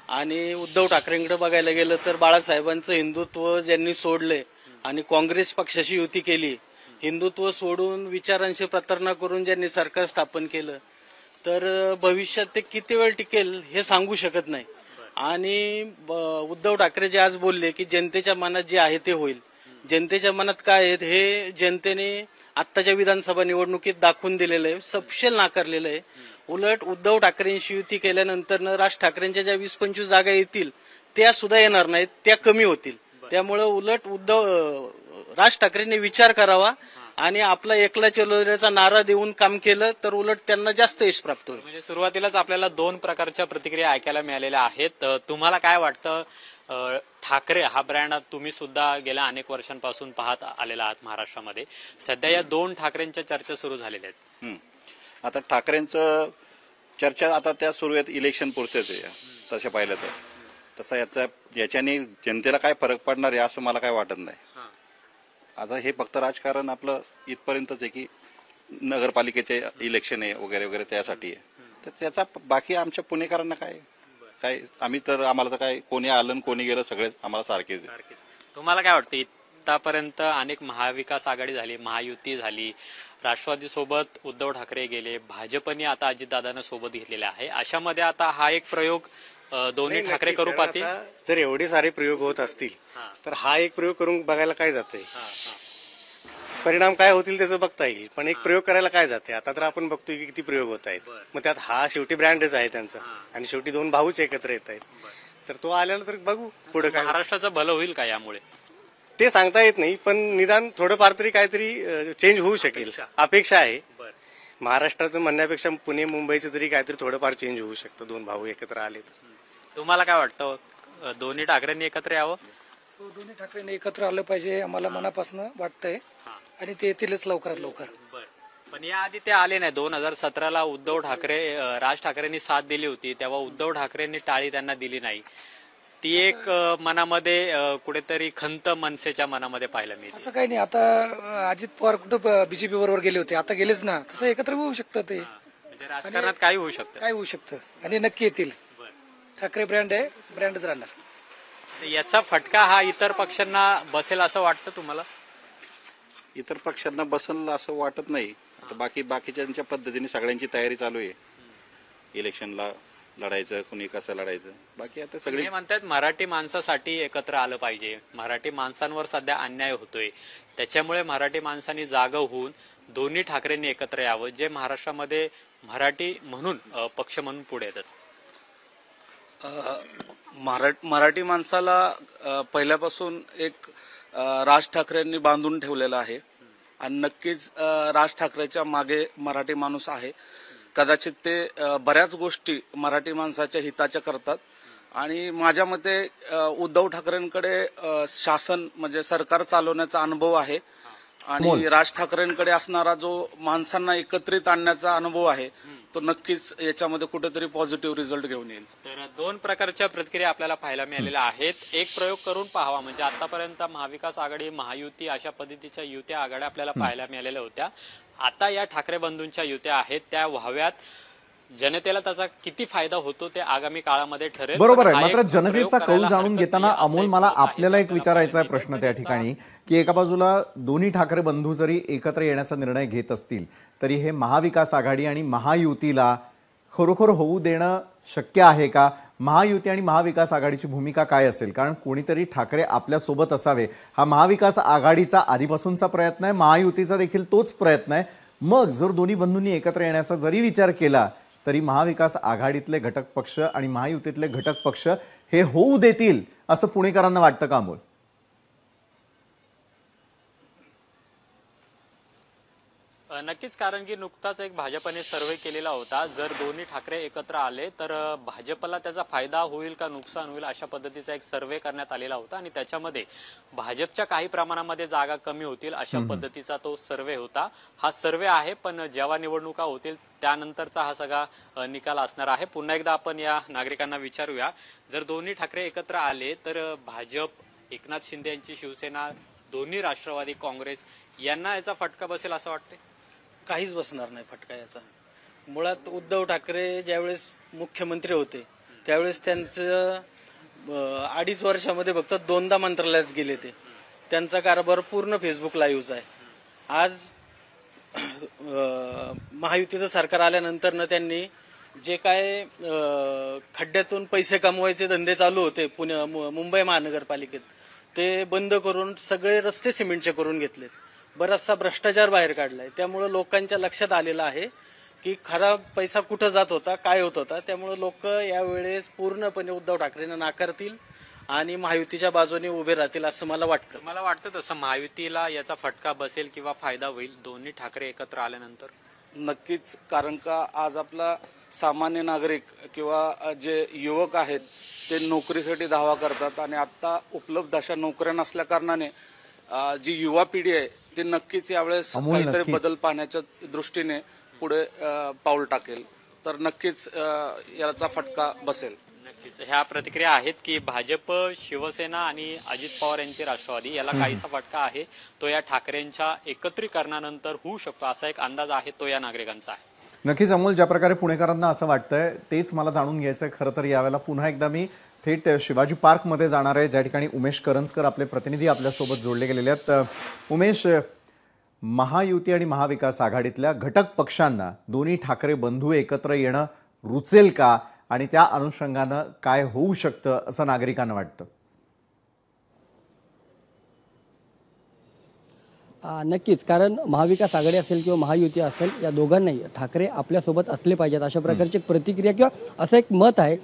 आणि उद्धव ठाकरेंकडे बघायला गेलं तर बाळासाहेबांचं हिंदुत्व ज्यांनी सोडले आणि काँग्रेस पक्षाशी युती केली, हिंदुत्व सोडून विचारांशी प्रतारणा करून ज्यांनी सरकार स्थापन केलं, तर भविष्यात ते किती वेळ टिकेल हे सांगू शकत नाही. आणि उद्धव ठाकरे जे आज बोलले की जनतेच्या मनात जे आहे ते होईल, जनतेच्या मनात काय आहे हे जनतेने आत्ताच्या विधानसभा निवडणुकीत दाखवून दिलेलं आहे, सपशेल नाकारलेलं आहे. उलट उद्धव ठाकरेंशी युती केल्यानंतर राज ठाकरेंच्या ज्या 20-25 जागा येतील त्या सुद्धा येणार नाहीत, त्या कमी होतील. त्यामुळे उलट राज ठाकरेंनी विचार करावा आणि आपला एकला चलोऱ्याचा नारा देऊन काम केलं तर उलट त्यांना जास्त यश प्राप्त होईल. म्हणजे सुरुवातीलाच आपल्याला 2 प्रकारच्या प्रतिक्रिया ऐकायला मिळालेल्या आहेत. तुम्हाला काय वाटतं, ठाकरे हा ब्रँड तुम्ही सुद्धा गेल्या अनेक वर्षांपासून पाहत आलेला आहात महाराष्ट्रामध्ये, सध्या या 2 ठाकरेंच्या चर्चा सुरू झालेल्या आहेत. आता ठाकरेंचं चर्चा आता त्या सुरू आहेत इलेक्शन पुरतेच आहे तसं पाहिलं तर. तसं याच्याने जनतेला काय फरक पडणार आहे असं मला काय वाटत नाही. आता हे फक्त राजकारण आपलं इथपर्यंतच आहे की नगरपालिकेचे इलेक्शन आहे वगैरे वगैरे त्यासाठी आहे. तर त्याचा बाकी आमच्या पुणेकरांना काय आम्हाला तर काय कोणी आलं कोणी गेलं सगळे आम्हाला सारखेच आहे. तुम्हाला काय वाटतं, आतापर्यंत अनेक महाविकास आघाडी झाली, महायुती झाली, राष्ट्रवादी सोबत उद्धव ठाकरे गेले, भाजपने आता अजितदादांना सोबत घेतलेले आहे, अशामध्ये आता हा एक प्रयोग दोन्ही ठाकरे करू पाहतील. जर एवढे सारे प्रयोग होत असतील तर हा एक प्रयोग करून बघायला काय जातंय, परिणाम काय होतील त्याचं बघता येईल. पण एक प्रयोग करायला काय जाते, आता तर आपण बघतोय की किती प्रयोग होत आहेत. मग त्यात हा शेवटी ब्रँडच आहे त्यांचा आणि शेवटी 2 भाऊच एकत्र येत आहेत. तर तो आल्याला तर बघू पुढे काय. महाराष्ट्राचं भलं होईल का यामुळे ते सांगता येत नाही, पण निदान थोडंफार तरी काहीतरी चेंज होऊ शकेल अपेक्षा आहे. महाराष्ट्राचं म्हणण्यापेक्षा पुणे मुंबईचं तरी काहीतरी थोडंफार चेंज होऊ शकतं 2 भाऊ एकत्र आले तर. तुम्हाला काय वाटतं, दोन्ही ठाकरेंनी एकत्र यावं? दोन्ही ठाकरेंनी एकत्र आलं पाहिजे आम्हाला मनापासून वाटतंय आणि ते येतीलच लवकरात लवकर. पण याआधी ते आले नाही. 2017ला उद्धव ठाकरे राज ठाकरेंनी साथ दिली होती, तेव्हा उद्धव ठाकरेंनी टाळी त्यांना दिली नाही. ती एक मनामध्ये कुठेतरी खंत मनसेच्या मनामध्ये पाहायला मिळते. असं काही नाही, आता अजित पवार कुठं बीजेपी बरोबर गेले होते, आता गेलेच ना, तसं एकत्र होऊ शकतं. ते म्हणजे राजकारणात काही होऊ शकतं, काय होऊ शकतं आणि नक्की येतील. ठाकरे ब्रँड आहे, ब्रँडच राहणार. याचा फटका हा इतर पक्षांना बसेल असं वाटतं तुम्हाला? इतर पक्षांना बसेल असं वाटत नाही. आता बाकीच्या पद्धतीने सगळ्यांची तयारी चालू आहे इलेक्शनला लढायचं, कुणी कसं लढायचं. बाकी आता सगळे म्हणतात मराठी माणसासाठी एकत्र आलं पाहिजे, मराठी माणसांवर सध्या अन्याय होतोय, त्याच्यामुळे मराठी माणसांनी जागं होऊन दोन्ही ठाकरेंनी एकत्र यावं, जे महाराष्ट्रामध्ये मराठी म्हणून पक्ष म्हणून पुढे येतात. मराठी माणसाला पहिल्यापासून एक राज ठाकरेंनी बांधून ठेवलेलं आहे आणि नक्कीच राज ठाकरेच्या मागे मराठी माणूस आहे. कदाचित ते बऱ्याच गोष्टी मराठी माणसाच्या हिताच्या करतात आणि माझ्या मते उद्धव ठाकरेंकडे शासन म्हणजे सरकार चालवण्याचा अनुभव आहे आणि राज ठाकरेंकडे असणारा जो माणसांना एकत्रित आणण्याचा अनुभव आहे तो नक्कीच याच्यामध्ये कुठेतरी पॉझिटिव्ह रिझल्ट घेऊन येईल. तर 2 प्रकारच्या प्रतिक्रिया आपल्याला पाहायला मिळालेल्या आहेत. एक प्रयोग करून पाहावा, म्हणजे आतापर्यंत महाविकास आघाडी, महायुती अशा पद्धतीच्या युत्या आघाड्या आपल्याला पाहायला मिळालेल्या होत्या. आता या ठाकरे बंधूंच्या युत्या आहेत त्या व्हाव्यात. जनतेला त्याचा किती फायदा होतो ते आगामी काळामध्ये ठरेल. बरोबर आहे. मात्र जनतेचा कौल जाणून घेताना अमोल, मला आपल्याला एक विचारायचा आहे प्रश्न त्या ठिकाणी की एका बाजूला दोन्ही ठाकरे बंधू जरी एकत्र येण्याचा निर्णय घेत असतील तरी हे महाविकास आघाडी आणि महायुतीला खरोखर होऊ देणं शक्य आहे का? महायुती आणि महाविकास आघाडीची भूमिका काय असेल? कारण कोणीतरी ठाकरे आपल्या सोबत असावे हा महाविकास आघाडीचा आधीपासूनचा प्रयत्न आहे, महायुतीचा देखील तोच प्रयत्न आहे. मग जर दोन्ही बंधूंनी एकत्र येण्याचा जरी विचार केला तरी महाविकास आघाडीतले घटक पक्ष आणि महायुतीतले घटक पक्ष हे होऊ देतील असं पुणेकरांना वाटतं का अमोल? नक्कीच, कारण की नुकताच एक भाजपने सर्व्हे केलेला होता. जर दोन्ही ठाकरे एकत्र आले तर भाजपला त्याचा फायदा होईल का नुकसान होईल अशा पद्धतीचा एक सर्व्हे करण्यात आलेला होता आणि त्याच्यामध्ये भाजपच्या काही प्रमाणामध्ये जागा कमी होतील अशा पद्धतीचा तो सर्व्हे होता. हा सर्व्हे आहे, पण जेव्हा निवडणुका होतील त्यानंतरचा हा सगळा निकाल असणार आहे. पुन्हा एकदा आपण या नागरिकांना विचारूया, जर दोन्ही ठाकरे एकत्र आले तर भाजप, एकनाथ शिंदे यांची शिवसेना, दोन्ही राष्ट्रवादी काँग्रेस यांना याचा फटका बसेल असं वाटतंय? काहीच बसणार नाही फटका याचा. मुळात उद्धव ठाकरे ज्यावेळेस मुख्यमंत्री होते त्यावेळेस त्यांचं 2.5 वर्षामध्ये फक्त 2दा मंत्रालयात गेले ते. त्यांचा कारभार पूर्ण फेसबुक लाईव्हच आहे. आज महायुतीचं सरकार आल्यानंतर त्यांनी जे काय खड्ड्यातून पैसे कमवायचे धंदे चालू होते मुंबई महानगरपालिकेत ते बंद करून सगळे रस्ते सिमेंटचे करून घेतलेत. बराचसा भ्रष्टाचार बाहेर काढलाय. त्यामुळे लोकांच्या लक्षात आलेलं आहे की खरा पैसा कुठं जात होता, काय होत होता. त्यामुळे लोक यावेळेस पूर्णपणे उद्धव ठाकरेंना नाकारतील आणि महायुतीच्या बाजूने उभे राहतील असं मला वाटतं. मला वाटतं तसं महायुतीला याचा फटका बसेल किंवा फायदा होईल दोन्ही ठाकरे एकत्र आल्यानंतर? नक्कीच, कारण का आज आपला सामान्य नागरिक किंवा जे युवक आहेत ते नोकरीसाठी धावा करतात आणि आता उपलब्ध अशा नोकऱ्या नसल्या कारणाने जी युवा पिढी आहे ती नक्कीच यावेळेस काहीतरी बदल पाहण्याच्या दृष्टीने पुढे पाऊल टाकेल. तर नक्कीच याचा फटका बसेल. नक्कीच ह्या प्रतिक्रिया आहेत की भाजप, शिवसेना आणि अजित पवार यांची राष्ट्रवादी याला काहीसा फटका आहे तो या ठाकरेंच्या एकत्रीकरणानंतर होऊ शकतो असा एक अंदाज आहे तो या नागरिकांचा आहे. नक्कीच अमोल, ज्या प्रकारे पुणेकरांना असं वाटतंय तेच मला जाणून घ्यायचंय. खरं तर यावेळेला पुन्हा एकदा मी थेट शिवाजी पार्कमध्ये जाणार आहे, ज्या ठिकाणी उमेश करंजकर आपले प्रतिनिधी आपल्यासोबत जोडले गेलेले आहेत. उमेश, महायुती आणि महाविकास आघाडीतल्या घटक पक्षांना दोन्ही ठाकरे बंधू एकत्र येणं रुचेल का आणि त्या अनुषंगानं काय होऊ शकतं असं नागरिकांना वाटतं? नक्कीच, कारण महाविकास आघाडी असेल किंवा महायुती असेल या दोघांनाही ठाकरे आपल्यासोबत असले पाहिजेत अशा प्रकारची प्रतिक्रिया किंवा असं एक मत आहे.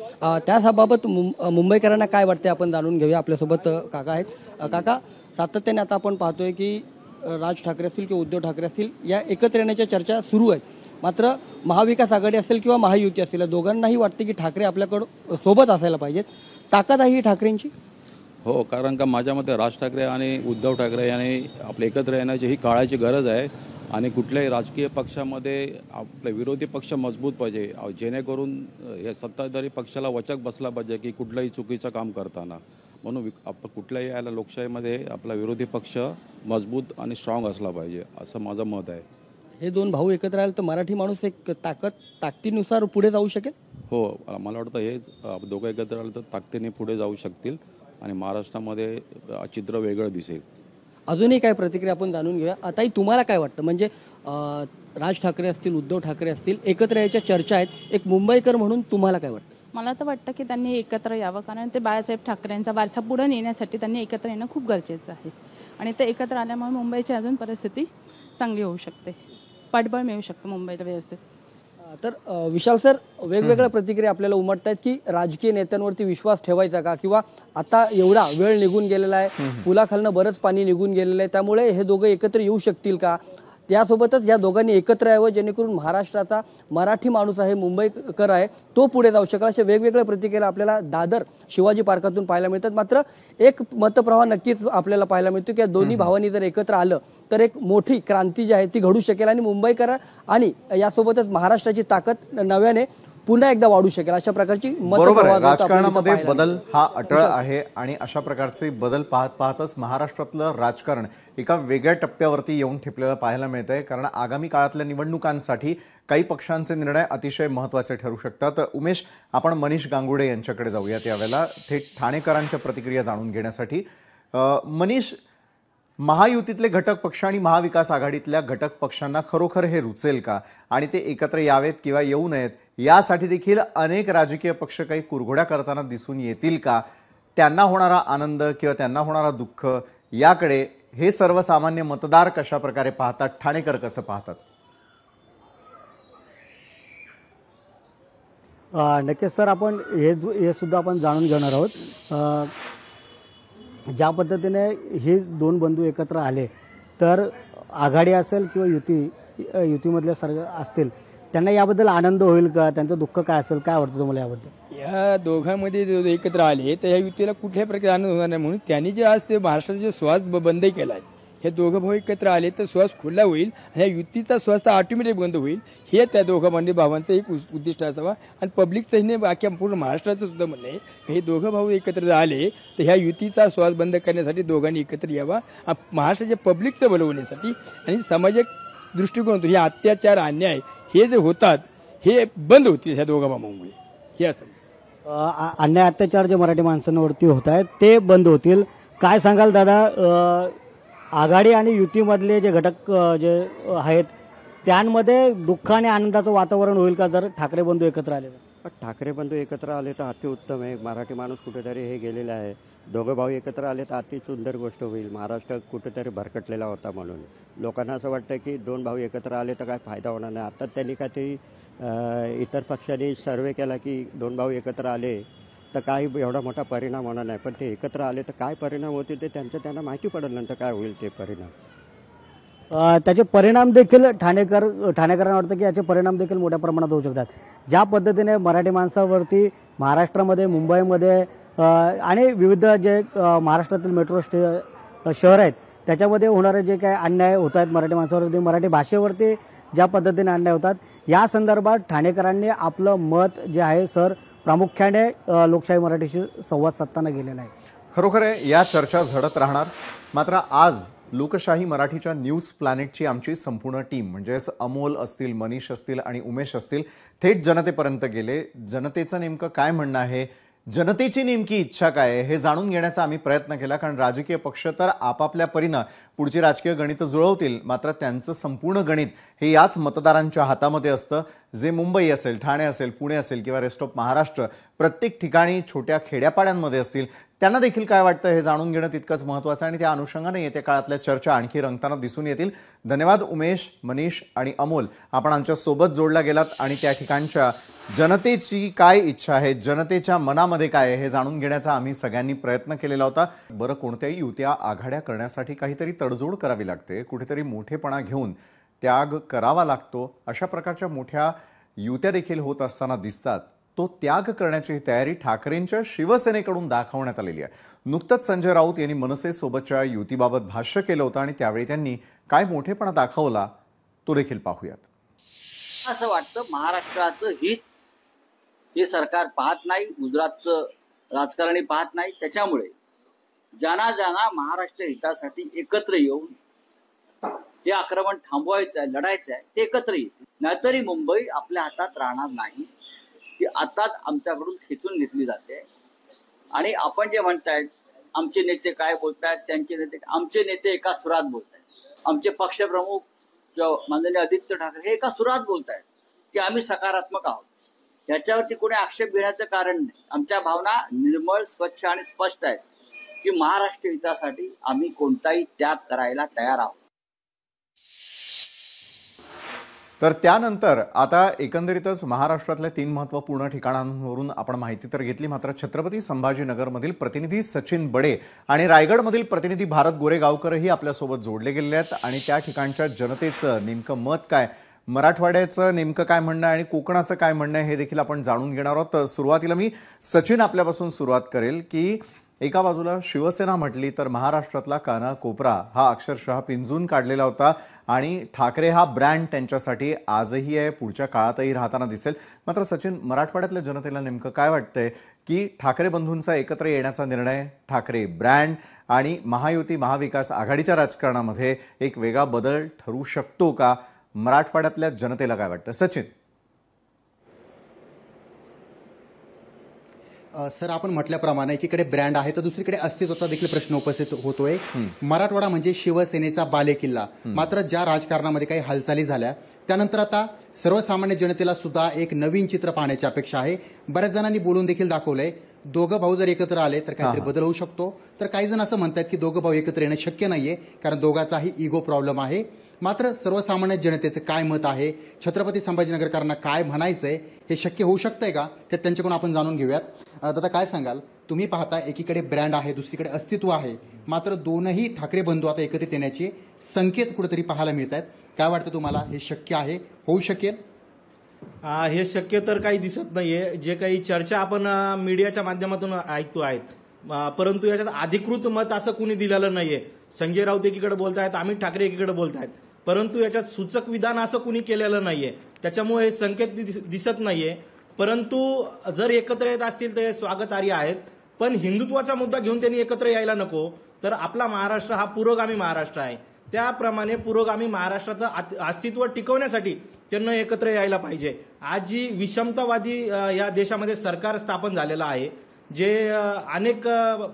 त्याबाबत मुंबईकरांना काय वाटते आपण जाणून घेऊया. आपल्यासोबत काका आहेत. काका, सातत्याने आता आपण पाहतोय की राज ठाकरे असतील किंवा उद्धव ठाकरे असतील या एकत्र येण्याच्या चर्चा सुरू आहेत. मात्र महाविकास आघाडी असेल किंवा महायुती असेल या दोघांनाही वाटते की ठाकरे आपल्याकडं सोबत असायला पाहिजेत. ताकद आहे ही ठाकरेंची? हो, कारण का माझ्या मते राज ठाकरे आणि उद्धव ठाकरे यांनी आपले एकत्र येण्याची ही काळाची गरज आहे आणि कुठल्याही राजकीय पक्षामध्ये आपले विरोधी पक्ष मजबूत पाहिजे, जेणेकरून या सत्ताधारी पक्षाला वचक बसला पाहिजे की कुठलंही चुकीचं काम करताना. म्हणून कुठल्याही याला लोकशाहीमध्ये आपला विरोधी पक्ष मजबूत आणि स्ट्रॉंग असला पाहिजे असं माझं मत आहे. हे दोन भाऊ एकत्र आले तर मराठी माणूस एक ताकदीनुसार पुढे जाऊ शकेल? हो, मला वाटतं हेच दोघं एकत्र आले तर ताकदीने पुढे जाऊ शकतील आणि महाराष्ट्रामध्ये चित्र वेगळं दिसेल. अजूनही काय प्रतिक्रिया आपण जाणून घेऊया. आताही तुम्हाला काय वाटतं, म्हणजे राज ठाकरे असतील, उद्धव ठाकरे असतील, एकत्र यायच्या चर्चा आहेत, एक मुंबईकर म्हणून तुम्हाला काय वाटतं? मला तर वाटतं की त्यांनी एकत्र यावं, कारण ते बाळासाहेब ठाकरेंचा वारसा पुढे नेण्यासाठी त्यांनी एकत्र येणं खूप गरजेचं आहे आणि ते एकत्र आल्यामुळे मुंबईची अजून परिस्थिती चांगली होऊ शकते, पाठबळ मिळू शकतं मुंबईला व्यवस्थित. तर विशाल सर, वेगवेगळ्या प्रतिक्रिया आपल्याला उमटत आहेत की राजकीय नेत्यांवरती विश्वास ठेवायचा का, किंवा आता एवढा वेळ निघून गेलेला आहे, पुलाखालनं बरंच पाणी निघून गेलेलं आहे, त्यामुळे हे दोघं एकत्र येऊ शकतील का? त्यासोबतच या दोघांनी एकत्र यावं जेणेकरून महाराष्ट्राचा मराठी माणूस आहे, मुंबईकर आहे, तो पुढे जाऊ शकेल. अशा वेगवेगळ्या प्रतिक्रिया आपल्याला दादर शिवाजी पार्कातून पाहायला मिळतात. मात्र एक मतप्रवाह नक्कीच आपल्याला पाहायला मिळतो की या दोन्ही भावांनी जर एकत्र आलं तर एक मोठी क्रांती जी आहे ती घडू शकेल आणि मुंबईकर आणि यासोबतच महाराष्ट्राची ताकद नव्याने पुन्हा एकदा वाढू शकेल अशा प्रकारची बरोबर आहे. राजकारणामध्ये बदल हा अटळ आहे आणि अशा प्रकारचे बदल पाहतच महाराष्ट्रातलं राजकारण एका वेगळ्या टप्प्यावरती येऊन ठेपलेलं पाहायला मिळत आहे. कारण आगामी काळातल्या निवडणुकांसाठी काही पक्षांचे निर्णय अतिशय महत्त्वाचे ठरू शकतात. उमेश, आपण मनीष गांगुडे यांच्याकडे जाऊयात यावेळेला थेट ठाणेकरांच्या प्रतिक्रिया जाणून घेण्यासाठी. मनीष, महायुतीतले घटक पक्ष आणि महाविकास आघाडीतल्या घटक पक्षांना खरोखर हे रुचेल का आणि ते एकत्र यावेत किंवा येऊ नयेत यासाठी देखील अनेक राजकीय पक्ष काही कुरघोड्या करताना दिसून येतील का? त्यांना होणारा आनंद किंवा त्यांना होणारा दुःख याकडे हे सर्वसामान्य मतदार कशा प्रकारे पाहतात, ठाणेकर कसं पाहतात? नक्कीच सर, आपण हे सुद्धा आपण जाणून घेणार आहोत. ज्या पद्धतीने हे दोन बंधू एकत्र आले तर आघाडी असेल किंवा युतीमधल्या सर्व असतील त्यांना याबद्दल आनंद होईल का, त्यांचं दुःख काय असेल, काय वाटतं तुम्हाला याबद्दल? या दोघांमध्ये एकत्र आले तर या युतीला कुठल्याही प्रकारे आनंद होणार नाही, म्हणून त्यांनी जे आज ते महाराष्ट्राचा जे श्वास बंद केला आहे, हे दोघं भाऊ एकत्र आले तर श्वास खुला होईल, ह्या युतीचा श्वास तर ऑटोमॅटिक बंद होईल. हे त्या दोघं बंधू भावांचं एक उद्दिष्ट असावा आणि पब्लिकचं हे बाकी पूर्ण महाराष्ट्राचं सुद्धा म्हणणं आहे. हे दोघं भाऊ एकत्र आले तर ह्या युतीचा श्वास बंद करण्यासाठी दोघांनी एकत्र यावा, महाराष्ट्राच्या पब्लिकचं भलवण्यासाठी आणि सामाजिक दृष्टिकोनातून हे अत्याचार, अन्याय हे जे होतात हे बंद होतील ह्या दोघा भावांमुळे. हे असं अन्याय अत्याचार जे मराठी माणसांवरती होत आहेत ते बंद होतील. काय सांगाल दादा, आघाडी आणि युतीमधले जे घटक जे आहेत त्यांमध्ये दुःख आणि आनंदाचं वातावरण होईल का जर ठाकरे बंधू एकत्र आले? ठाकरे बंधू एकत्र आले तर अतिउत्तम आहे. मराठी माणूस कुठेतरी हे गेलेला आहे. दोघं भाऊ एकत्र आले तर अति सुंदर गोष्ट होईल. महाराष्ट्र कुठेतरी भरकटलेला होता म्हणून लोकांना असं वाटतं की दोन भाऊ एकत्र आले तर काय फायदा होणार नाही. आता त्यांनी काय ते इतर पक्षांनी सर्वे केला की दोन भाऊ एकत्र आले तर काही एवढा मोठा परिणाम होणार नाही. पण ते एकत्र आले तर काय परिणाम होतील ते त्यांना माहिती पडेल नंतर काय होईल ते परिणाम. त्याचे परिणाम देखील ठाणेकरांना वाटतं की याचे परिणाम देखील मोठ्या प्रमाणात होऊ शकतात. ज्या पद्धतीने मराठी माणसावरती महाराष्ट्रामध्ये, मुंबईमध्ये आणि विविध जे महाराष्ट्रातील मेट्रो शहर आहेत त्याच्यामध्ये होणारे जे काही अन्याय होत आहेत मराठी माणसावरती, मराठी भाषेवरती ज्या पद्धतीने अन्याय होतात, या संदर्भात ठाणेकरांनी आपलं मत जे आहे सर प्रामुख्याने लोकशाही मराठीशी संवाद साधताना गेलेला आहे. खरोखर या चर्चा झडत राहणार. मात्र आज लोकशाही मराठीच्या न्यूज प्लॅनेटची आमची संपूर्ण टीम म्हणजेच अमोल असतील, मनीष असतील आणि उमेश असतील थेट जनतेपर्यंत गेले. जनतेचं नेमकं काय म्हणणं आहे, जनतेची नेमकी इच्छा काय आहे हे जाणून घेण्याचा आम्ही प्रयत्न केला. कारण राजकीय पक्ष तर आपापल्या परीनं पुढची राजकीय गणितं जुळवतील, मात्र त्यांचं संपूर्ण गणित हे याच मतदारांच्या हातामध्ये असतं. जे मुंबई असेल, ठाणे असेल, पुणे असेल किंवा रेस्ट ऑफ महाराष्ट्र प्रत्येक ठिकाणी छोट्या खेड्यापाड्यांमध्ये असतील, त्यांना देखील काय वाटतं हे जाणून घेणं तितकंच महत्त्वाचं आहे. आणि त्या अनुषंगाने येत्या काळातल्या चर्चा आणखी रंगताना दिसून येतील. धन्यवाद उमेश, मनीष आणि अमोल, आपण आमच्या सोबत जोडला गेलात आणि त्या ठिकाणच्या जनतेची काय इच्छा आहे, जनतेच्या मनामध्ये काय आहे हे जाणून घेण्याचा आम्ही सगळ्यांनी प्रयत्न केलेला होता. बरं, कोणत्याही युत्या आघाड्या करण्यासाठी काहीतरी तडजोड करावी लागते, कुठेतरी मोठेपणा घेऊन त्याग करावा लागतो. अशा प्रकारच्या मोठ्या युत्या देखील होत असताना दिसतात. तो त्याग करण्याची तयारी ठाकरेंच्या शिवसेनेकडून दाखवण्यात आलेली आहे. नुकतंच संजय राऊत यांनी मनसेसोबतच्या युतीबाबत भाष्य केलं होतं आणि त्यावेळी त्यांनी काय मोठेपणा दाखवला तो देखील पाहूयात. असं वाटतं महाराष्ट्राचं हित हे सरकार पाहत नाही, गुजरातचं राजकारणी पाहत नाही. त्याच्यामुळे ज्यांना महाराष्ट्र हितासाठी एकत्र येऊन ते आक्रमण थांबवायचं आहे, लढायचं आहे, ते एकत्र येतील. नाहीतरी मुंबई आपल्या हातात राहणार नाही. ती आताच आमच्याकडून खेचून घेतली जाते. आणि आपण जे म्हणतायत आमचे नेते काय बोलतायत, त्यांचे नेते, आमचे नेते एका सुरात बोलतायत. आमचे पक्षप्रमुख माननीय आदित्य ठाकरे हे एका सुरात बोलतायत की आम्ही सकारात्मक आहोत. याच्यावरती कोणी आक्षेप घेण्याचं कारण नाही. आमच्या भावना निर्मळ, स्वच्छ आणि स्पष्ट आहेत की महाराष्ट्र हितासाठी आम्ही कोणताही त्याग करायला तयार आहोत. तर त्यानंतर आता एकंदरीतच महाराष्ट्रातल्या 3 महत्त्वपूर्ण ठिकाणांवरून आपण माहिती तर घेतली. मात्र छत्रपती संभाजीनगरमधील प्रतिनिधी सचिन बडे आणि रायगडमधील प्रतिनिधी भारत गोरेगावकरही आपल्यासोबत जोडले गेलेले आहेत. आणि त्या ठिकाणच्या जनतेचं नेमकं मत काय, मराठवाड्याचं नेमकं काय म्हणणं आहे आणि कोकणाचं काय म्हणणं आहे हे देखील आपण जाणून घेणार आहोत. सुरुवातीला मी सचिन आपल्यापासून सुरुवात करेल की एका बाजूला शिवसेना म्हटली तर महाराष्ट्रातला कानाकोपरा हा अक्षरशः पिंजून काढलेला होता आणि ठाकरे हा ब्रँड त्यांच्यासाठी आजही आहे, पुढच्या काळातही राहताना दिसेल. मात्र सचिन, मराठवाड्यातल्या जनतेला नेमकं काय वाटतंय की ठाकरे बंधूंचा एकत्र येण्याचा निर्णय, ठाकरे ब्रँड आणि महायुती महाविकास आघाडीच्या राजकारणामध्ये एक वेगळा बदल ठरू शकतो का? मराठवाड्यातल्या जनतेला काय वाटतं? सचिन. सर, आपण म्हटल्याप्रमाणे एकीकडे ब्रँड आहे तर दुसरीकडे अस्तित्वाचा देखील प्रश्न उपस्थित होतोय. मराठवाडा म्हणजे शिवसेनेचा बालेकिल्ला. मात्र ज्या राजकारणामध्ये काही हालचाली झाल्या त्यानंतर आता सर्वसामान्य जनतेला सुद्धा एक नवीन चित्र पाहण्याची अपेक्षा आहे. बऱ्याच जणांनी बोलून देखील दाखवलंय दोघं भाऊ जर एकत्र आले तर काहीतरी बदल होऊ शकतो. तर काही जण असं म्हणतात की दोघं भाऊ एकत्र येणं शक्य नाहीये कारण दोघांचाही इगो प्रॉब्लेम आहे. मात्र सर्वसामान्य जनतेचं काय मत आहे, छत्रपती संभाजीनगरकरांना काय म्हणायचंय, हे शक्य होऊ शकतंय का ते त्यांच्याकडून आपण जाणून घेऊयात. दादा, काय सांगाल? तुम्ही पाहता एकीकडे ब्रँड आहे, दुसरीकडे अस्तित्व आहे, मात्र दोनही ठाकरे बंधू आता एकत्रित येण्याचे संकेत कुठेतरी पाहायला मिळत आहेत. काय वाटतं तुम्हाला, हे शक्य आहे, होऊ शकेल? हे शक्य तर काही दिसत नाहीये. जे काही चर्चा आपण मीडियाच्या माध्यमातून ऐकतो आहेत, परंतु याच्यात अधिकृत मत असं कुणी दिलेलं नाहीये. संजय राऊत एकीकडे बोलतायत, अमित ठाकरे एकीकडे बोलतायत, परंतु याच्यात सूचक विधान असं कुणी केलेलं नाहीये. त्याच्यामुळे हे संकेत दिसत नाहीये. परंतु जर एकत्र येत असतील तर स्वागतार्ह आहेत. पण हिंदुत्वाचा मुद्दा घेऊन त्यांनी एकत्र यायला नको. तर आपला महाराष्ट्र हा पुरोगामी महाराष्ट्र आहे. त्याप्रमाणे पुरोगामी महाराष्ट्राचं अस्तित्व टिकवण्यासाठी त्यांना एकत्र यायला पाहिजे. आज जी विषमतावादी या देशामध्ये सरकार स्थापन झालेलं आहे, जे अनेक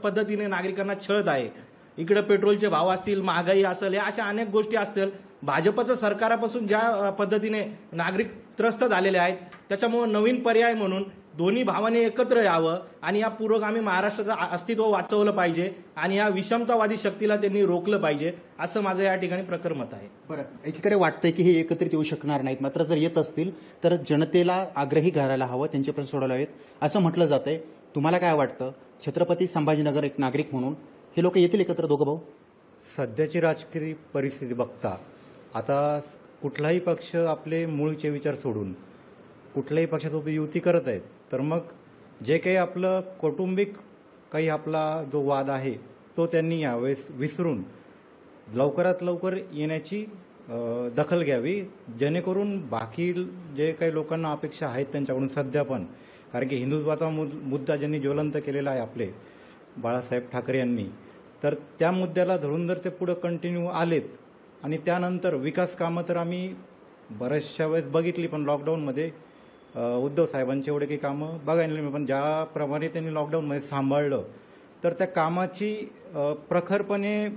पद्धतीने नागरिकांना छळत आहे. इकडे पेट्रोलचे भाव असतील, महागाई असेल, या अशा अनेक गोष्टी असतील. भाजपचं सरकारापासून ज्या पद्धतीने नागरिक त्रस्त झालेले आहेत, त्याच्यामुळे नवीन पर्याय म्हणून दोन्ही भावांनी एकत्र यावं आणि या पुरोगामी महाराष्ट्राचं अस्तित्व वाचवलं पाहिजे आणि या विषमतावादी शक्तीला त्यांनी रोखलं पाहिजे, असं माझं या ठिकाणी प्रखर मत आहे. बरं, एकीकडे वाटतंय की हे एकत्रित येऊ शकणार नाहीत, मात्र जर येत असतील तर जनतेला आग्रही करायला हवं, त्यांचे प्रश्न सोडवायला हवेत असं म्हटलं जातंय. तुम्हाला काय वाटतं, छत्रपती संभाजीनगर एक नागरिक म्हणून हे लोक येतील एकत्र दोघं भाऊ? सध्याची राजकीय परिस्थिती बघता आता कुठलाही पक्ष आपले मूळचे विचार सोडून कुठल्याही पक्षासोबत युती करत आहेत, तर मग जे काही आपलं कौटुंबिक काही आपला जो वाद आहे तो त्यांनी यावेळेस विसरून लवकरात लवकर येण्याची दखल घ्यावी, जेणेकरून बाकी जे काही लोकांना अपेक्षा आहेत त्यांच्याकडून सध्या पण, कारण की हिंदुत्वाचा मुद्दा ज्यांनी ज्वलंत केलेला आहे आपले बाळासाहेब ठाकरे यांनी, तर त्या मुद्द्याला धरून जर ते पुढं कंटिन्यू आलेत आणि त्यानंतर विकास कामं तर आम्ही बऱ्याचशा वेळेस बघितली, पण लॉकडाऊनमध्ये उद्धव साहेबांची एवढे काही कामं बघायला नाही, पण ज्याप्रमाणे त्यांनी लॉकडाऊनमध्ये सांभाळलं तर त्या कामाची प्रखरपणे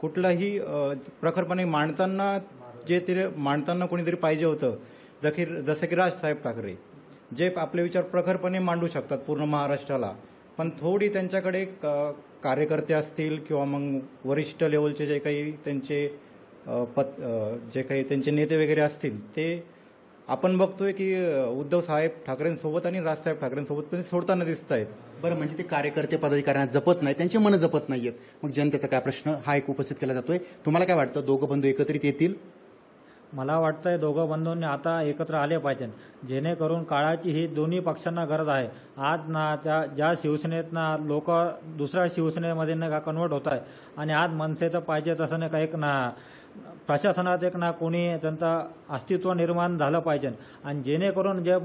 कुठलाही प्रखरपणे मांडताना जे ते मांडताना कोणीतरी पाहिजे होतं, जसं की राजसाहेब ठाकरे जे आपले विचार प्रखरपणे मांडू शकतात पूर्ण महाराष्ट्राला, पण थोडी त्यांच्याकडे कार्यकर्ते असतील किंवा मग वरिष्ठ लेवलचे जे काही त्यांचे जे काही त्यांचे नेते वगैरे असतील ते आपण बघतोय की उद्धव साहेब ठाकरेंसोबत आणि राजसाहेब ठाकरेंसोबत पण सोडताना दिसत आहेत. बरं, म्हणजे ते कार्यकर्ते पदाधिकाऱ्यांना जपत नाही, त्यांची मनं जपत नाहीयेत, मग जनतेचा काय प्रश्न हा एक उपस्थित केला जातोय. तुम्हाला काय वाटतं, दोघं बंधू एकत्रित येतील? मला वाटतंय दोघं बंधूंनी आता एकत्र आले पाहिजे, जेणेकरून काळाची ही दोन्ही पक्षांना गरज आहे. आज ना ज्या शिवसेनेत ना लोक दुसऱ्या शिवसेनेमध्ये ना का कन्वर्ट होत आहे, आणि आज मनसेचं पाहिजे तसं नाही का एक ना प्रशासनात एक ना कोणी त्यांचं अस्तित्व निर्माण झालं पाहिजे, आणि जेणेकरून जे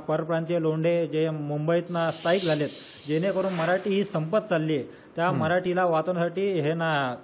परप्रांतीय लोंढे जे मुंबईत ना स्थायिक झालेत, जेणेकरून मराठी ही संपत चालली आहे, त्या मराठीला वाचवण्यासाठी हे ना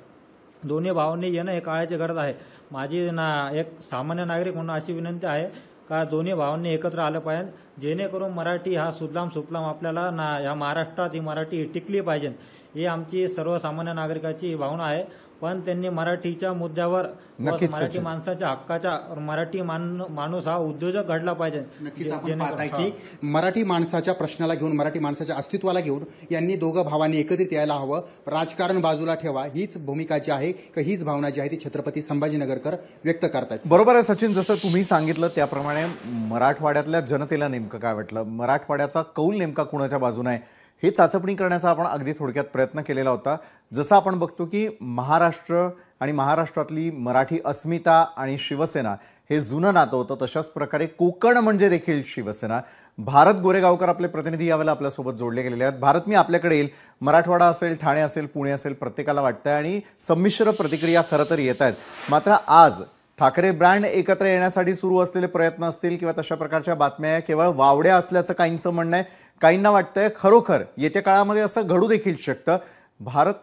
दोन्ही भावांनी येणं हे काळाची गरज आहे. माझी ना एक सामान्य नागरिक म्हणून अशी विनंती आहे का दोन्ही भावांनी एकत्र आलं पाहिजे, जेणेकरून मराठी हा सुजलाम सुफलाम आपल्याला ना या महाराष्ट्रात ही मराठी टिकली पाहिजे, ही आमची सर्वसामान्य नागरिकाची भावना आहे. पण त्यांनी मराठीच्या मुद्द्यावर मराठी माणसाच्या हक्काच्या मराठी माणूस हा उद्योजक घडला पाहिजे. नक्कीच आपण पाहताय की मराठी माणसाच्या प्रश्नाला घेऊन, मराठी माणसाच्या अस्तित्वाला घेऊन यांनी दोघं भावांनी एकत्रित यायला हवं. राजकारण बाजूला ठेवा, हीच भूमिका जी आहे किंवा हीच भावना जी आहे ती छत्रपती संभाजीनगरकर व्यक्त करतात. बरोबर आहे सचिन, जसं तुम्ही सांगितलं त्याप्रमाणे मराठवाड्यातल्या जनतेला नेमकं काय वाटलं, मराठवाड्याचा कौल नेमका कुणाच्या बाजूने आहे हे चाचपणी करण्याचा आपण अगदी थोडक्यात प्रयत्न केलेला होता. जसं आपण बघतो की महाराष्ट्र आणि महाराष्ट्रातली मराठी अस्मिता आणि शिवसेना हे जुनं नातं होतं, तशाच प्रकारे कोकण म्हणजे देखील शिवसेना. भारत गोरेगावकर आपले प्रतिनिधी यावेळेला आपल्यासोबत जोडले गेलेले आहेत. भारत, मी आपल्याकडे येईल. मराठवाडा असेल, ठाणे असेल, पुणे असेल, प्रत्येकाला वाटतंय आणि संमिश्र प्रतिक्रिया खरं तर येत आहेत. मात्र आज ठाकरे ब्रँड एकत्र येण्यासाठी सुरू असलेले प्रयत्न असतील किंवा तशा प्रकारच्या बातम्या केवळ वावड्या असल्याचं काहींचं म्हणणं आहे. काहींना वाटतंय खरोखर येत्या काळामध्ये असं घडू देखील शकतं. भारत,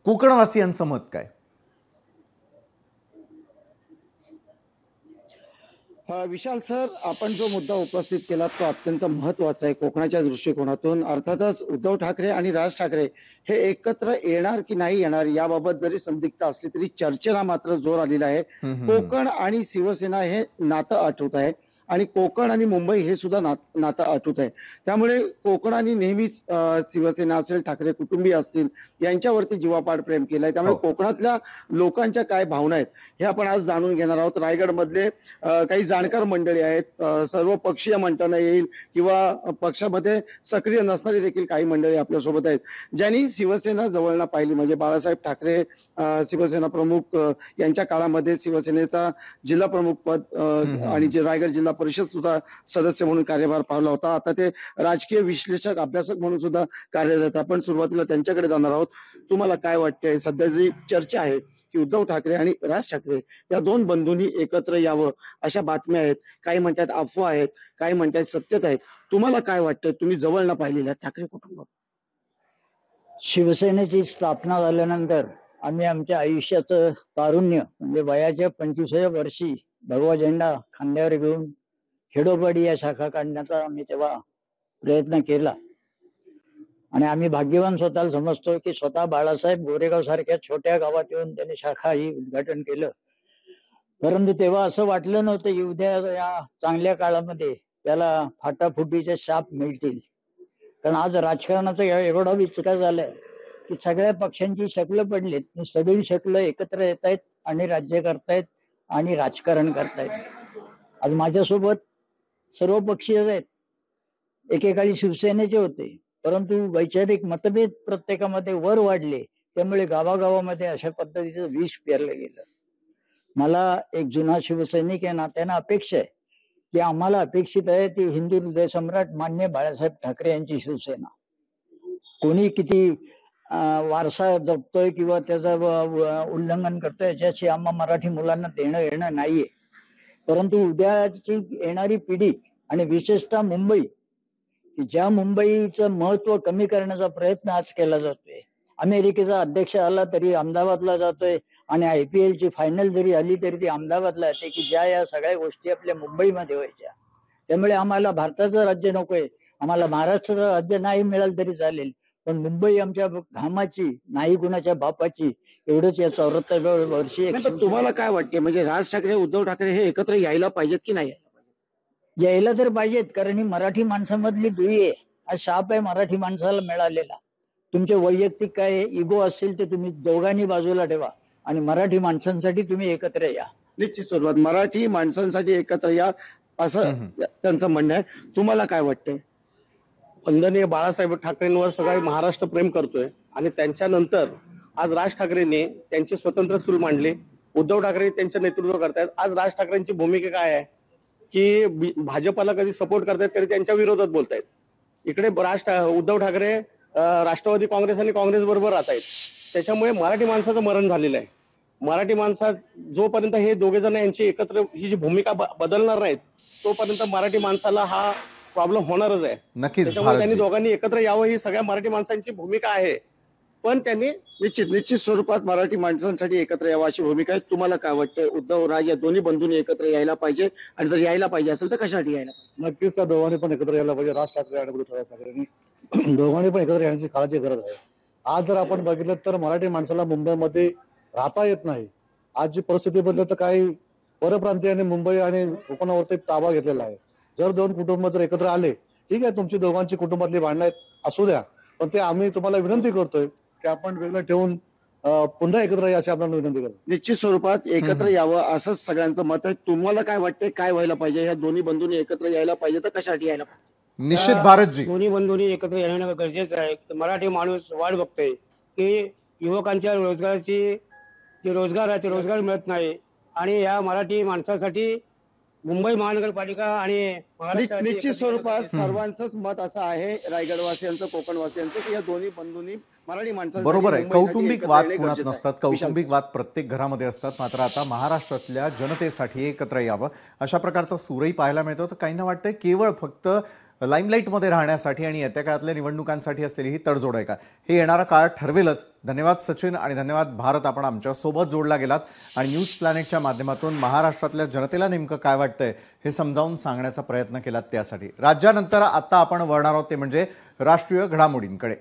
कोकणवासियांचं मत काय? विशाल सर, आपण जो मुद्दा उपस्थित केला तो अत्यंत महत्वाचा आहे कोकणाच्या दृष्टिकोनातून. अर्थातच उद्धव ठाकरे आणि राज ठाकरे हे एकत्र येणार की नाही येणार याबाबत जरी संदिग्धता असली तरी चर्चेला मात्र जोर आलेला आहे. कोकण आणि शिवसेना हे नातं आठवत आहे आणि कोकण आणि मुंबई हे सुद्धा नातं आठवत आहे. त्यामुळे कोकणाने नेहमीच शिवसेना असेल, ठाकरे कुटुंबीय असतील, यांच्यावरती जीवापाड प्रेम केलंय. त्यामुळे कोकणातल्या लोकांच्या काय भावना आहेत हे आपण आज जाणून घेणार आहोत. रायगड मधले काही जाणकार मंडळी आहेत, सर्व पक्षीय म्हणता येईल किंवा पक्षामध्ये सक्रिय नसणारी देखील काही मंडळी आपल्यासोबत आहेत, ज्यांनी शिवसेना जवळना पाहिली. म्हणजे बाळासाहेब ठाकरे शिवसेना प्रमुख यांच्या काळामध्ये शिवसेनेचा जिल्हा प्रमुख पद आणि रायगड जिल्हा परिषद सुद्धा सदस्य म्हणून कार्यभार पाहिला होता. आता ते राजकीय विश्लेषक, अभ्यासक म्हणून सुद्धा कार्यरत. आपण सुरुवातीला त्यांच्याकडे जाणार आहोत. तुम्हाला काय वाटतंय, सध्या जी चर्चा आहे की उद्धव ठाकरे आणि राज ठाकरे या दोन बंधूंनी एकत्र यावं अशा बातम्या आहेत, काही म्हणतात अफवा आहेत, काही म्हणतात सत्यता आहेत. तुम्हाला काय वाटतंय, तुम्ही जवळ न पाहिलेल्या ठाकरे कुटुंब? शिवसेनेची स्थापना झाल्यानंतर आम्ही आमच्या आयुष्याचं तारुण्य म्हणजे वयाच्या 25व्या वर्षी भगवा झेंडा खांद्यावर घेऊन खेडोपाडी या शाखा काढण्याचा आम्ही तेव्हा प्रयत्न केला. आणि आम्ही भाग्यवान स्वतःला समजतो की स्वतः बाळासाहेब गोरेगाव सारख्या छोट्या गावात येऊन त्यांनी शाखा ही उद्घाटन केलं. परंतु तेव्हा असं वाटलं नव्हतं की उद्या या चांगल्या काळामध्ये त्याला फाटाफुटीचे शाप मिळतील. कारण आज राजकारणाचा एवढा विचार झालाय की सगळ्या पक्षांची शकलं पडलीत, सगळी शकलं एकत्र येत आहेत आणि राज्य करतायत आणि राजकारण करतायत. आज माझ्यासोबत सर्व पक्षीय आहेत. एकेकाळी शिवसेनेचे होते, परंतु वैचारिक मतभेद प्रत्येकामध्ये वर वाढले, त्यामुळे गावागावामध्ये अशा पद्धतीचं विष पेरलं गेलं. मला एक जुना शिवसैनिक या नात्यानं अपेक्षा आहे की आम्हाला अपेक्षित आहे ती हिंदू हृदय सम्राट मान्य बाळासाहेब ठाकरे यांची शिवसेना. कोणी किती वारसा जपतोय किंवा त्याचं उल्लंघन करतोय याच्याशी आम्हा मराठी मुलांना देणं येणं नाहीये, परंतु उद्याची येणारी पिढी आणि विशेषतः मुंबई, की ज्या मुंबईचं महत्व कमी करण्याचा प्रयत्न आज केला जातोय. अमेरिकेचा अध्यक्ष आला तरी अहमदाबादला जातोय आणि IPL ची फायनल जरी आली तरी ती अहमदाबादला येते, की ज्या या सगळ्या गोष्टी आपल्या मुंबईमध्ये व्हायच्या. त्यामुळे आम्हाला भारताचं राज्य नकोय, आम्हाला महाराष्ट्राचं राज्य नाही मिळालं तरी चालेल, पण मुंबई आमच्या घामाची नाही, कुणाच्या बापाची, एवढंच या 74 वर्षी. तुम्हाला काय वाटते, म्हणजे राज ठाकरे उद्धव ठाकरे हे एकत्र यायला पाहिजेत की नाही? यायला तर पाहिजेत, कारण ही मराठी माणसामधली दुई आहे, हा शाप आहे मराठी माणसाला मिळालेला. तुमचे वैयक्तिक काय इगो असतील ते तुम्ही दोघांनी बाजूला ठेवा आणि मराठी माणसांसाठी तुम्ही एकत्र या. निश्चित सुरुवात मराठी माणसांसाठी एकत्र या असं त्यांचं म्हणणं आहे. तुम्हाला काय वाटतंय? वंदनीय बाळासाहेब ठाकरेंवर सगळा महाराष्ट्र प्रेम करतोय आणि त्यांच्यानंतर आज राज ठाकरेंनी त्यांचे स्वतंत्र चूल मांडले, उद्धव ठाकरे त्यांचं नेतृत्व करतायत. आज राज ठाकरेंची भूमिका काय आहे की भाजपला कधी सपोर्ट करतायत, कधी त्यांच्या विरोधात बोलतायत. इकडे उद्धव ठाकरे राष्ट्रवादी काँग्रेस आणि काँग्रेस बरोबर राहत आहेत. त्याच्यामुळे मराठी माणसाचं मरण झालेलं आहे. मराठी माणसात जोपर्यंत हे दोघे जण यांची एकत्र ही जी भूमिका बदलणार नाहीत तोपर्यंत मराठी माणसाला हा प्रॉब्लेम होणारच आहे. नक्कीच त्याच्यामुळे त्यांनी दोघांनी एकत्र यावं ही सगळ्या मराठी माणसांची भूमिका आहे, पण त्यांनी निश्चित स्वरूपात मराठी माणसांसाठी एकत्र यावं अशी भूमिका आहे. तुम्हाला काय वाटतं? उद्धव राज या दोन्ही बंधूंनी एकत्र यायला पाहिजे, आणि जर यायला पाहिजे असेल तर कशासाठी यायला? नक्कीच त्या दोघांनी पण एकत्र यायला पाहिजे. राज ठाकरे आणि उद्धव ठाकरेंनी दोघांनी पण एकत्र येण्याची काळाची गरज आहे. आज जर आपण बघितलं तर मराठी माणसाला मुंबईमध्ये राहता येत नाही. आज जी परिस्थिती बदलली तर काही परप्रांतीयांनी मुंबई आणि कोकणावरती ताबा घेतलेला आहे. जर दोन कुटुंब जर एकत्र आले, ठीक आहे, तुमची दोघांची कुटुंबातली भांडणं असू द्या, पण ते आम्ही तुम्हाला विनंती करतोय की आपण वेगळं ठेवून पुन्हा एकत्र या अशी आपल्याला विनंती करतो. निश्चित स्वरूपात एकत्र यावं असंच सगळ्यांचं मत आहे. तुम्हाला काय वाटतंय, काय व्हायला पाहिजे? ह्या दोन्ही बंधूंनी एकत्र यायला पाहिजे तर कशासाठी यायला पाहिजे? निश्चित भारतजी, दोन्ही बंधूंनी एकत्र येणं गरजेचं आहे. मराठी माणूस वाट बघतोय की युवकांच्या रोजगाराची जे रोजगार आहे ते रोजगार मिळत नाही, आणि या मराठी माणसासाठी मुंबई महानगरपालिका आणि निश्चित स्वरूपात सर्वांचंच मत असं आहे, रायगडवासियांचं, कोकणवासियांचं, की या दोन्ही बंधूंनी मराठी माणसांसाठी बरोबर आहे. मुंबईसाठी कौटुंबिक एकत्र वाद येणे पुण्यात गरजेचं आहे. नसतात, कौटुंबिक वाद प्रत्येक घरामध्ये असतात. मात्र आता महाराष्ट्रातल्या जनतेसाठी एकत्र यावं अशा प्रकारचा सूरही पाहायला मिळतो. तर काहींना वाटतंय केवळ फक्त लाईमलाईटमध्ये राहण्यासाठी आणि येत्या काळातल्या निवडणुकांसाठी असलेली ही तडजोड आहे का? हे येणारा काळ ठरवेलच. धन्यवाद सचिन आणि धन्यवाद भारत, आपण आमच्यासोबत जोडला गेलात आणि न्यूज प्लॅनेटच्या माध्यमातून महाराष्ट्रातल्या जनतेला नेमकं काय वाटतंय हे समजावून सांगण्याचा प्रयत्न केलात. त्यासाठी राज्यानंतर आता आपण वळणार आहोत ते म्हणजे राष्ट्रीय घडामोडींकडे.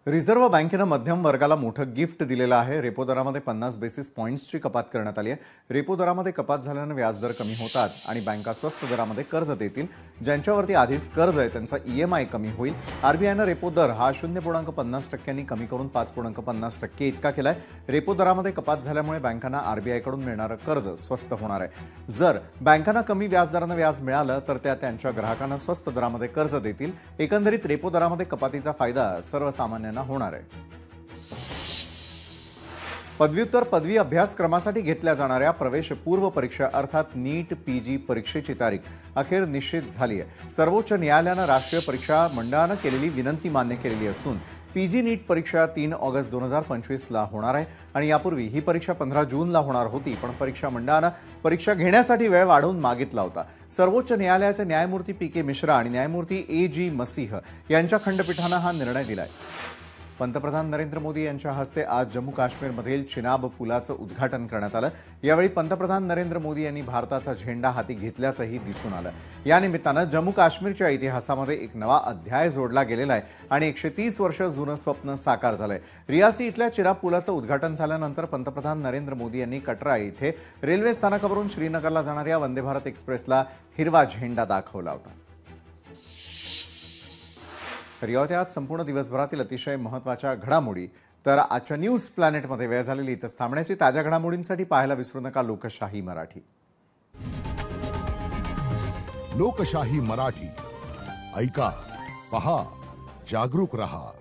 रिझर्व्ह बँकेनं मध्यम वर्गाला मोठं गिफ्ट दिलेलं आहे. रेपो दरामध्ये 50 बेसिस पॉईंट्सची कपात करण्यात आली आहे. रेपो दरामध्ये कपात झाल्यानं व्याजदर कमी होतात आणि बँका स्वस्त दरामध्ये कर्ज देतील. ज्यांच्यावरती आधीच कर्ज आहे त्यांचा EMI कमी होईल. RBIनं रेपो दर हा 0.50% कमी करून 5.50% इतका केलाय. रेपो दरामध्ये कपात झाल्यामुळे बँकांना RBIकडून मिळणारं कर्ज स्वस्त होणार आहे. जर बँकांना कमी व्याजदरानं व्याज मिळालं तर त्या त्यांच्या ग्राहकांना स्वस्त दरामध्ये कर्ज देतील. एकंदरीत रेपो दरामध्ये कपातीचा फायदा सर्वसामान्य होणार आहे. पदव्युत्तर पदवी अभ्यासक्रमासाठी घेतल्या जाणाऱ्या प्रवेशपूर्व परीक्षा अर्थात नीट PG परीक्षेची तारीख अखेर निश्चित झाली आहे. सर्वोच्च न्यायालयानं राष्ट्रीय परीक्षा मंडळानं केलेली विनंती मान्य केलेली असून PG नीट परीक्षा 3 ऑगस्ट 2025ला होणार आहे आणि यापूर्वी ही परीक्षा 15 जूनला होणार होती, पण परीक्षा मंडळानं परीक्षा घेण्यासाठी वेळ वाढवून मागितला होता. सर्वोच्च न्यायालयाचे न्यायमूर्ती PK मिश्रा आणि न्यायमूर्ती AG मसीह यांच्या खंडपीठानं हा निर्णय दिलाय. पंतप्रधान नरेंद्र मोदी यांच्या हस्ते आज जम्मू काश्मीरमधील चिनाब पुलाचं उद्घाटन करण्यात आलं। यावेळी पंतप्रधान नरेंद्र मोदी यांनी भारताचा झेंडा हाती घेतल्याचंही दिसून आलं। या निमित्तानं जम्मू काश्मीरच्या इतिहासामध्ये एक नवा अध्याय जोडला गेलेला आहे आणि 130 वर्ष जुनं स्वप्न साकार झालंय। रियासी इथल्या चिनाब पुलाचं उद्घाटन झाल्यानंतर पंतप्रधान नरेंद्र मोदी यांनी कटरा इथे रेल्वे स्थानकावरून श्रीनगरला जाणाऱ्या वंदे भारत एक्सप्रेसला हिरवा झेंडा दाखवला होता। तर या होत्या आज संपूर्ण दिवसभरातील अतिशय महत्त्वाच्या घडामोडी। तर आजच्या न्यूज प्लॅनेटमध्ये वेळ झालेली इथंच थांबण्याची। ताज्या घडामोडींसाठी पाहायला विसरू नका लोकशाही मराठी। लोकशाही मराठी ऐका, पहा, जागरूक रहा।